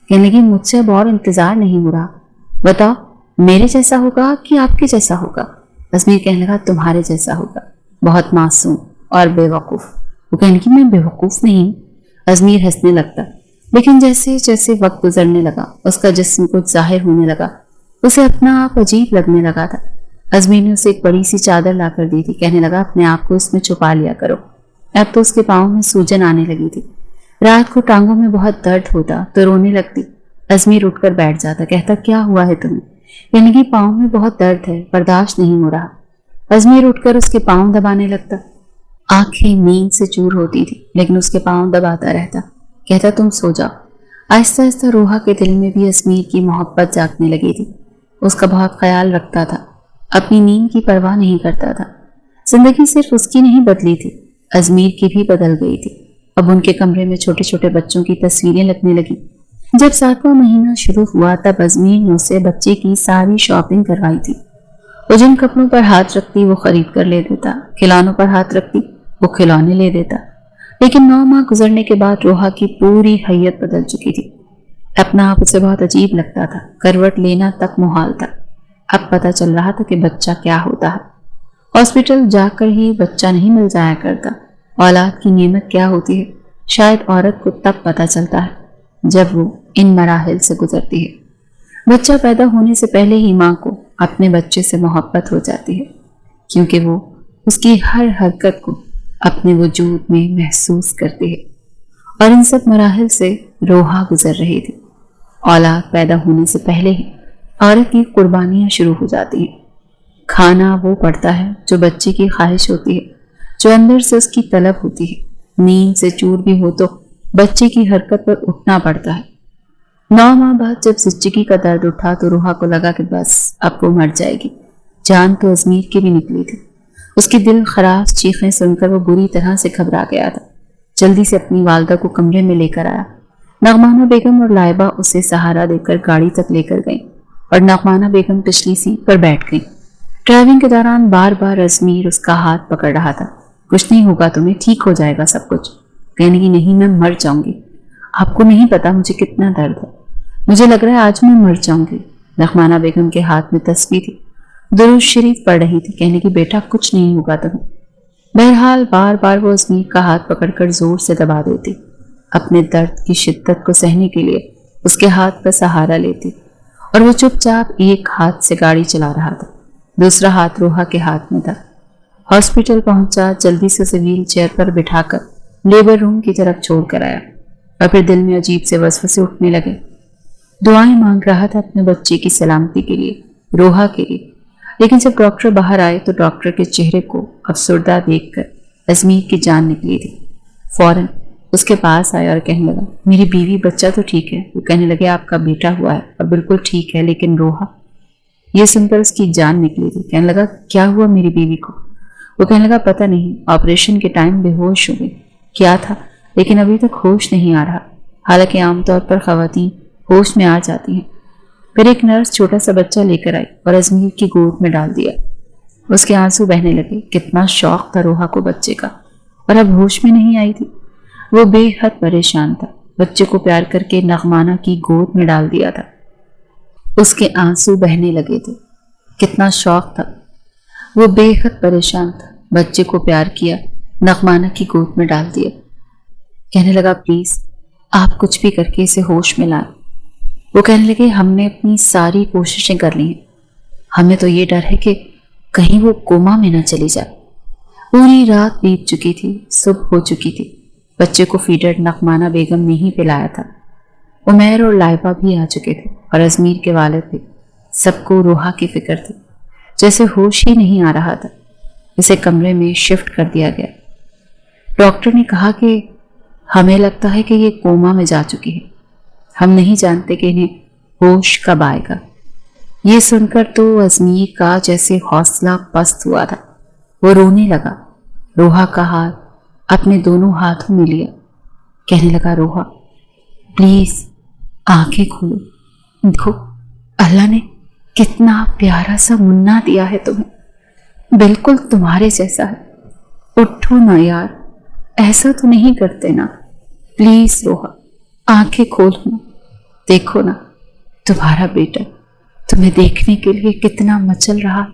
कहने लगी, मुझसे अब और इंतजार नहीं हो रहा, बताओ मेरे जैसा होगा कि आपके जैसा होगा? अजमीर कहने लगा, तुम्हारे जैसा होगा, बहुत मासूम और बेवकूफ। वो कहने लगी, मैं बेवकूफ नहीं। अजमीर हंसने लगता, लेकिन जैसे जैसे वक्त गुजरने लगा उसका जिस्म कुछ जाहिर होने लगा, उसे अपना आप अजीब लगने लगा था। अजमीर ने उसे एक बड़ी सी चादर लाकर दी थी। कहने लगा, अपने आप को इसमें छुपा लिया करो। अब तो उसके पाँव में सूजन आने लगी थी। रात को टांगों में बहुत दर्द होता तो रोने लगती। अजमीर उठकर बैठ जाता, कहता, क्या हुआ है तुम्हें? कहने की, पाँव में बहुत दर्द है, बर्दाश्त नहीं हो रहा। अजमीर उठकर उसके पाँव दबाने लगता। आंखें नींद से चूर होती थी, लेकिन उसके पाँव दबाता रहता। कहता, तुम सो जाओ। आहिस्ता आहिस्ता रोहा के दिल में भी अजमीर की मोहब्बत जागने लगी थी। उसका बहुत ख्याल रखता था, अपनी नींद की परवाह नहीं करता था। जिंदगी सिर्फ उसकी नहीं बदली थी, अजमीर की भी बदल गई थी। अब उनके कमरे में छोटे छोटे बच्चों की तस्वीरें लगने लगी। जब 7वां महीना शुरू हुआ तब अजमीर ने उसे बच्चे की सारी शॉपिंग करवाई थी। वो जिन कपड़ों पर हाथ रखती वो खरीद कर ले देता, खिलौनों पर हाथ रखती वो खिलौने ले देता। लेकिन 9 माह गुजरने के बाद रोहा की पूरी हैयत बदल चुकी थी। अपना आप उसे बहुत अजीब लगता था, करवट लेना तक मुहाल था। अब पता चल रहा था कि बच्चा क्या होता है। हॉस्पिटल जाकर ही बच्चा नहीं मिल जाया करता। औलाद की नेमत क्या होती है शायद औरत को तब पता चलता है जब वो इन मराहिल से गुजरती है। बच्चा पैदा होने से पहले ही माँ को अपने बच्चे से मोहब्बत हो जाती है, क्योंकि वो उसकी हर हरकत को अपने वजूद में महसूस करती है। और इन सब मराहिल से रोहा गुजर रही थी। औलाद पैदा होने से पहले ही औरत की कुर्बानियां शुरू हो जाती हैं। खाना वो पड़ता है जो बच्चे की ख्वाहिश होती है, जो अंदर से उसकी तलब होती है। नींद से चूर भी हो तो बच्चे की हरकत पर उठना पड़ता है। 9 माह बाद जब जिंदगी का दर्द उठा तो रोहा को लगा कि बस अब वो मर जाएगी। जान तो अजमीर की भी निकली थी। उसकी दिल खराश चीखें सुनकर वो बुरी तरह से घबरा गया था। जल्दी से अपनी वालदा को कमरे में लेकर आया। नगमाना बेगम और लाइबा उसे सहारा देकर गाड़ी तक लेकर गईं और नगमाना बेगम पिछली सीट पर बैठ गईं। ड्राइविंग के दौरान बार बार अजमीर उसका हाथ पकड़ रहा था। कुछ नहीं होगा तुम्हें, ठीक हो जाएगा सब कुछ। कहने की, नहीं मैं मर जाऊंगी, आपको नहीं पता मुझे कितना दर्द है, मुझे लग रहा है आज मैं मर जाऊंगी। नगमाना बेगम के हाथ में तस्बीह थी, दुरूद शरीफ पढ़ रही थी। कहने की, बेटा कुछ नहीं होगा तुम्हें। बहरहाल बार बार वो अजमीर का हाथ पकड़कर जोर से दबा देती, अपने दर्द की शिद्दत को सहने के लिए उसके हाथ का सहारा लेती और वो चुपचाप एक हाथ से गाड़ी चला रहा था, दूसरा हाथ रोहा के हाथ में था। हॉस्पिटल पहुंचा, जल्दी से उसे व्हील चेयर पर बिठाकर लेबर रूम की तरफ छोड़ कर आया और फिर दिल में अजीब से वसवसे उठने लगे। दुआएं मांग रहा था अपने बच्चे की सलामती के लिए, रोहा के लिए। लेकिन जब डॉक्टर बाहर आए तो डॉक्टर के चेहरे को अफसरदा देखकर अजमीर की जान निकली थी। फौरन उसके पास आया और कहने लगा, मेरी बीवी बच्चा तो ठीक है। वो कहने लगे, आपका बेटा हुआ है और बिल्कुल ठीक है, लेकिन रोहा। ये सुनकर उसकी जान निकली थी। कहने लगा, क्या हुआ मेरी बीवी को? वो कहने लगा, पता नहीं, ऑपरेशन के टाइम बेहोश हो गई। क्या था, लेकिन अभी तक होश नहीं आ रहा। हालांकि आमतौर पर खवातीन होश में आ जाती हैं। फिर एक नर्स छोटा सा बच्चा लेकर आई और अजमीर की गोद में डाल दिया। उसके आंसू बहने लगे। कितना शौक था रोहा को बच्चे का, और अब होश में नहीं आई थी। वो बेहद परेशान था। बच्चे को प्यार करके नगमाना की गोद में डाल दिया था। उसके आंसू बहने लगे थे। कितना शौक था। वो बेहद परेशान था। बच्चे को प्यार किया, नगमाना की गोद में डाल दिया। कहने लगा, प्लीज आप कुछ भी करके इसे होश में लाएं। वो कहने लगे, हमने अपनी सारी कोशिशें कर ली हैं। हमें तो ये डर है कि कहीं वो कोमा में न चली जाए। पूरी रात बीत चुकी थी, सुबह हो चुकी थी। बच्चे को फीडर नगमाना बेगम ने ही पिलाया था। उमैर और लाइबा भी आ चुके थे और अजमीर के वालिद भी। सबको रोहा की फिक्र थी। जैसे होश ही नहीं आ रहा था। इसे कमरे में शिफ्ट कर दिया गया। डॉक्टर ने कहा कि हमें लगता है कि ये कोमा में जा चुकी है। हम नहीं जानते कि इन्हें होश कब आएगा। ये सुनकर तो अजमीर का जैसे हौसला पस्त हुआ था। वो रोने लगा। रोहा का हाथ अपने दोनों हाथों में लिया। कहने लगा, रोहा प्लीज आंखें खोलो। देखो, अल्लाह ने कितना प्यारा सा मुन्ना दिया है तुम्हें, बिल्कुल तुम्हारे जैसा है। उठो ना यार, ऐसा तो नहीं करते ना। प्लीज रोहा, आंखें खोलो ना। देखो ना, तुम्हारा बेटा तुम्हें देखने के लिए कितना मचल रहा।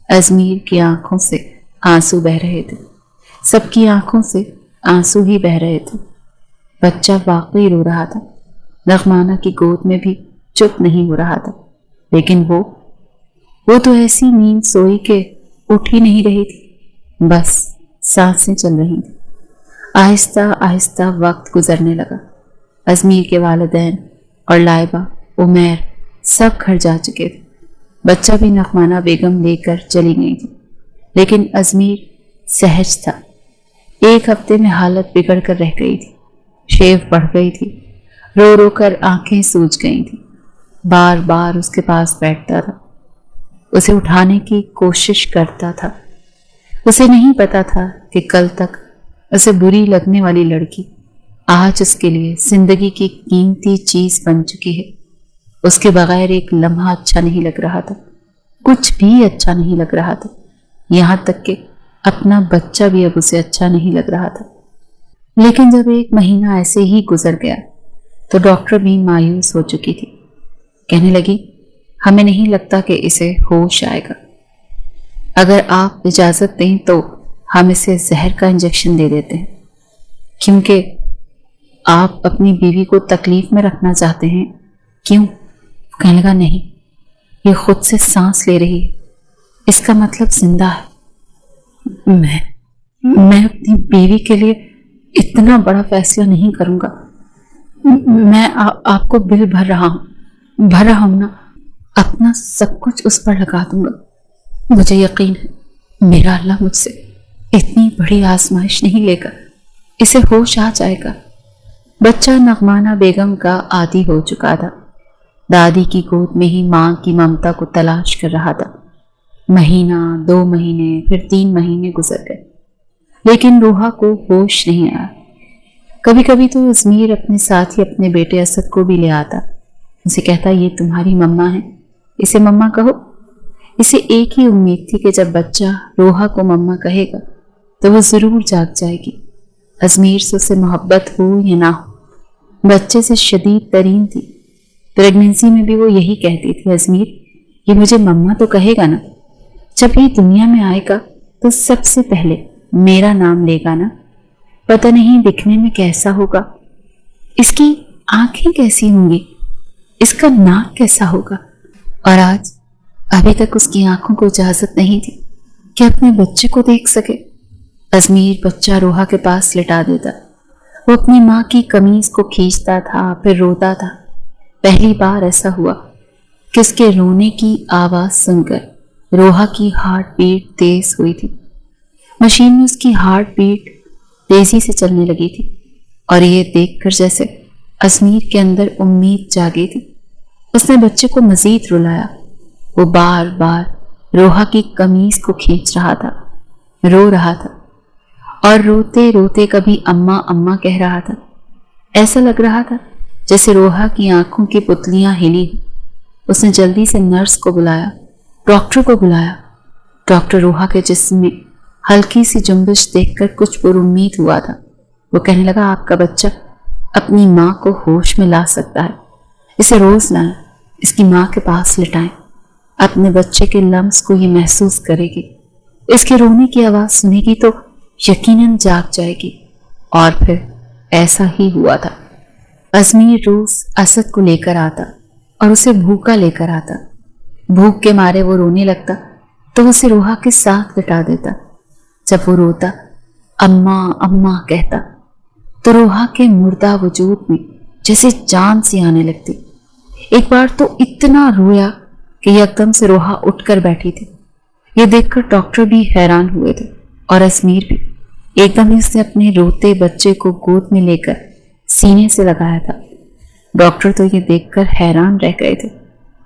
अजमीर की आंखों से आंसू बह रहे थे। सबकी आंखों से आंसू ही बह रहे थे। बच्चा वाकई रो रहा था। नगमाना की गोद में भी चुप नहीं हो रहा था। लेकिन वो तो ऐसी नींद सोई के उठ ही नहीं रही थी। बस सांसें चल रही थी। आहिस्ता आहिस्ता वक्त गुजरने लगा। अजमीर के वालिदैन और लाइबा, उमैर सब घर जा चुके थे। बच्चा भी नगमाना बेगम लेकर चली गई थी। लेकिन अजमीर सहज था। एक हफ्ते में हालत बिगड़ कर रह गई थी। शेव बढ़ गई थी। रो रो कर आंखें सूज गई थी। बार बार उसके पास बैठता था, उसे उठाने की कोशिश करता था। उसे नहीं पता था कि कल तक उसे बुरी लगने वाली लड़की आज उसके लिए जिंदगी की कीमती चीज बन चुकी है। उसके बगैर एक लम्हा अच्छा नहीं लग रहा था। कुछ भी अच्छा नहीं लग रहा था। यहाँ तक कि अपना बच्चा भी अब उसे अच्छा नहीं लग रहा था। लेकिन जब एक महीना ऐसे ही गुजर गया तो डॉक्टर भी मायूस हो चुकी थी। कहने लगी, हमें नहीं लगता कि इसे होश आएगा। अगर आप इजाजत दें तो हम इसे जहर का इंजेक्शन दे देते हैं, क्योंकि आप अपनी बीवी को तकलीफ में रखना चाहते हैं। क्यों? कहने लगा, नहीं, ये खुद से सांस ले रही है, इसका मतलब जिंदा है। मैं अपनी बीवी के लिए इतना बड़ा फैसला नहीं करूंगा। मैं आपको बिल भर रहा हूं ना। अपना सब कुछ उस पर लगा दूंगा। मुझे यकीन है मेरा अल्लाह मुझसे इतनी बड़ी आजमाइश नहीं लेगा। इसे होश आ जाएगा। बच्चा नगमाना बेगम का आदी हो चुका था। दादी की गोद में ही मां की ममता को तलाश कर रहा था। महीना, 2 महीने, फिर 3 महीने गुजर गए, लेकिन रोहा को होश नहीं आया। कभी कभी तो अजमीर अपने साथ ही अपने बेटे असद को भी ले आता। उसे कहता, ये तुम्हारी मम्मा है, इसे मम्मा कहो। इसे एक ही उम्मीद थी कि जब बच्चा रोहा को मम्मा कहेगा तो वो जरूर जाग जाएगी। अजमीर से उसे मोहब्बत हो या ना हो, बच्चे से शदीद तरीन थी। प्रेगनेंसी में भी वो यही कहती थी, अजमीर ये मुझे मम्मा तो कहेगा ना। जब ये दुनिया में आएगा तो सबसे पहले मेरा नाम लेगा ना। पता नहीं दिखने में कैसा होगा, इसकी आंखें कैसी होंगी, इसका नाक कैसा होगा। और आज अभी तक उसकी आंखों को इजाजत नहीं थी कि अपने बच्चे को देख सके। अजमीर बच्चा रोहा के पास लिटा देता। वो अपनी माँ की कमीज को खींचता था, फिर रोता था, پہلی بار ایسا ہوا کہ اس کے رونے کی آواز سن کر روحا کی ہارٹ بیٹ تیز ہوئی تھی۔ مشین میں اس کی ہارٹ بیٹ تیزی سے چلنے لگی تھی اور یہ دیکھ کر جیسے ازمیر کے اندر امید جاگی تھی۔ اس نے بچے کو مزید رلایا۔ وہ بار بار روحا کی قمیض کو کھینچ رہا تھا، رو رہا تھا اور روتے روتے کبھی اماں اماں کہہ رہا تھا۔ ایسا لگ رہا تھا جیسے روحا کی آنکھوں کی پتلیاں ہلی۔ اس نے جلدی سے نرس کو بلایا، ڈاکٹر کو بلایا۔ ڈاکٹر روحا کے جسم میں ہلکی سی جنبش دیکھ کر کچھ پر امید ہوا تھا۔ وہ کہنے لگا، آپ کا بچہ اپنی ماں کو ہوش میں لا سکتا ہے، اسے روز لائیں، اس کی ماں کے پاس لٹائیں، اپنے بچے کے لمس کو یہ محسوس کرے گی، اس کے رونے کی آواز سنے گی تو یقیناً جاگ جائے گی۔ اور پھر ایسا ہی ہوا تھا۔ ازمیر روز اسد کو لے کر آتا اور اسے بھوکا لے کر آتا۔ بھوک کے مارے وہ رونے لگتا تو اسے روحا کے ساتھ لٹا دیتا۔ جب وہ روتا اماں اماں کہتا تو روحا کے مردہ وجود میں جیسے جان سی آنے لگتی۔ ایک بار تو اتنا رویا کہ یکدم سے روحا اٹھ کر بیٹھی تھی۔ یہ دیکھ کر ڈاکٹر بھی حیران ہوئے تھے اور ازمیر بھی۔ ایک دم اس نے اپنے روتے بچے کو گود میں لے کر سینے سے لگایا تھا۔ ڈاکٹر تو یہ دیکھ کر حیران رہ گئے تھے۔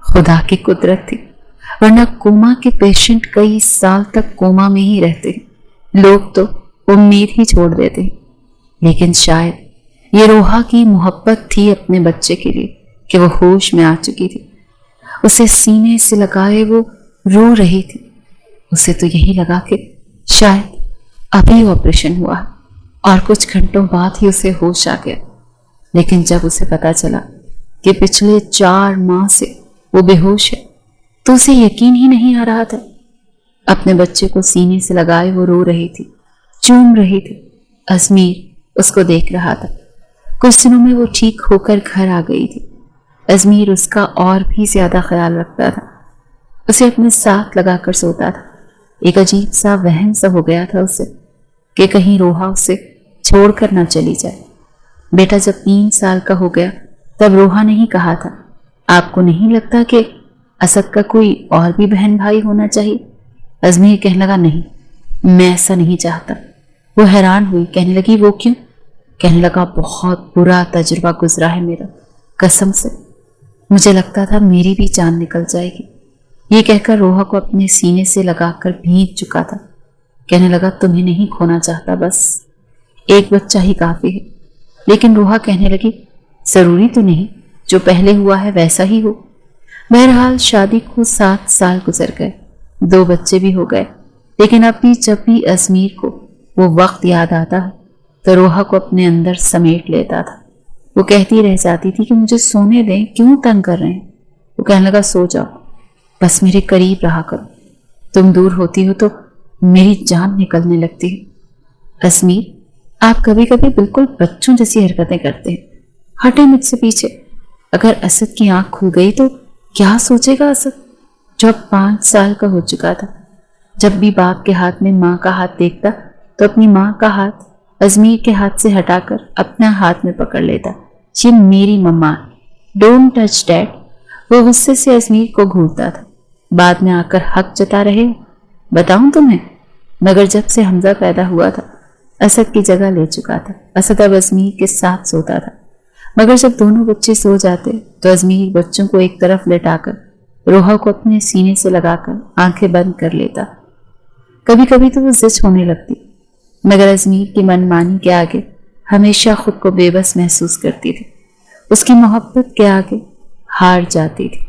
خدا کی قدرت تھی، ورنہ کوما کے پیشنٹ کئی سال تک کوما میں ہی رہتے ہیں، لوگ تو امید ہی چھوڑ دیتے ہیں۔ لیکن شاید یہ روحا کی محبت تھی اپنے بچے کے لیے کہ وہ ہوش میں آ چکی تھی۔ اسے سینے سے لگائے وہ رو رہی تھی۔ اسے تو یہی لگا کہ شاید ابھی آپریشن ہوا اور کچھ گھنٹوں بعد ہی اسے ہوش آ گیا۔ لیکن جب اسے پتا چلا کہ پچھلے 4 ماہ سے وہ بے ہوش ہے تو اسے یقین ہی نہیں آ رہا تھا۔ اپنے بچے کو سینے سے لگائے وہ رو رہی تھی، چوم رہی تھی۔ ازمیر اس کو دیکھ رہا تھا۔ کچھ دنوں میں وہ ٹھیک ہو کر گھر آ گئی تھی۔ ازمیر اس کا اور بھی زیادہ خیال رکھتا تھا، اسے اپنے ساتھ لگا کر سوتا تھا۔ ایک عجیب سا وہم سا ہو گیا تھا اسے کہ کہیں روحا اسے چھوڑ کر نہ چلی جائے۔ بیٹا جب 3 سال کا ہو گیا تب روحا نے ہی کہا تھا، آپ کو نہیں لگتا کہ اسد کا کوئی اور بھی بہن بھائی ہونا چاہیے؟ ازمیر کہنے لگا، نہیں، میں ایسا نہیں چاہتا۔ وہ حیران ہوئی، کہنے لگی، وہ کیوں؟ کہنے لگا، بہت برا تجربہ گزرا ہے میرا، قسم سے مجھے لگتا تھا میری بھی جان نکل جائے گی۔ یہ کہہ کر روحا کو اپنے سینے سے لگا کر بھینچ چکا تھا۔ کہنے لگا، تمہیں نہیں کھونا چاہتا، بس ایک بچہ ہی کافی ہے۔ لیکن روحا کہنے لگی، ضروری تو نہیں جو پہلے ہوا ہے ویسا ہی ہو۔ بہرحال شادی کو 7 سال گزر گئے، 2 بچے بھی ہو گئے۔ لیکن اب بھی جب بھی ازمیر کو وہ وقت یاد آتا ہے تو روحا کو اپنے اندر سمیٹ لیتا تھا۔ وہ کہتی رہ جاتی تھی کہ مجھے سونے دیں، کیوں تنگ کر رہے ہیں؟ وہ کہنے لگا، سو جاؤ، بس میرے قریب رہا کرو، تم دور ہوتی ہو تو میری جان نکلنے لگتی ہے۔ ازمیر، آپ کبھی کبھی بالکل بچوں جیسی حرکتیں کرتے ہیں، ہٹے مجھ سے پیچھے۔ اگر اسد کی آنکھ کھل گئی تو کیا سوچے گا اسد، جو اب 5 سال کا ہو چکا تھا؟ جب بھی باپ کے ہاتھ میں ماں کا ہاتھ دیکھتا تو اپنی ماں کا ہاتھ ازمیر کے ہاتھ سے ہٹا کر اپنا ہاتھ میں پکڑ لیتا۔ یہ میری مما، ڈونٹ ٹچ ڈیڈ۔ وہ غصے سے ازمیر کو گھورتا تھا۔ بعد میں آ کر حق جتا رہے ہو، بتاؤں تمہیں، مگر جب سے حمزہ پیدا ہوا تھا اسد کی جگہ لے چکا تھا۔ اسد اب ازمیر کے ساتھ سوتا تھا، مگر جب دونوں بچے سو جاتے تو ازمیر بچوں کو ایک طرف لٹا کر روحا کو اپنے سینے سے لگا کر آنکھیں بند کر لیتا۔ کبھی کبھی تو وہ زچ ہونے لگتی، مگر ازمیر کی من مانی کے آگے ہمیشہ خود کو بے بس محسوس کرتی تھی، اس کی محبت کے آگے ہار جاتی تھی۔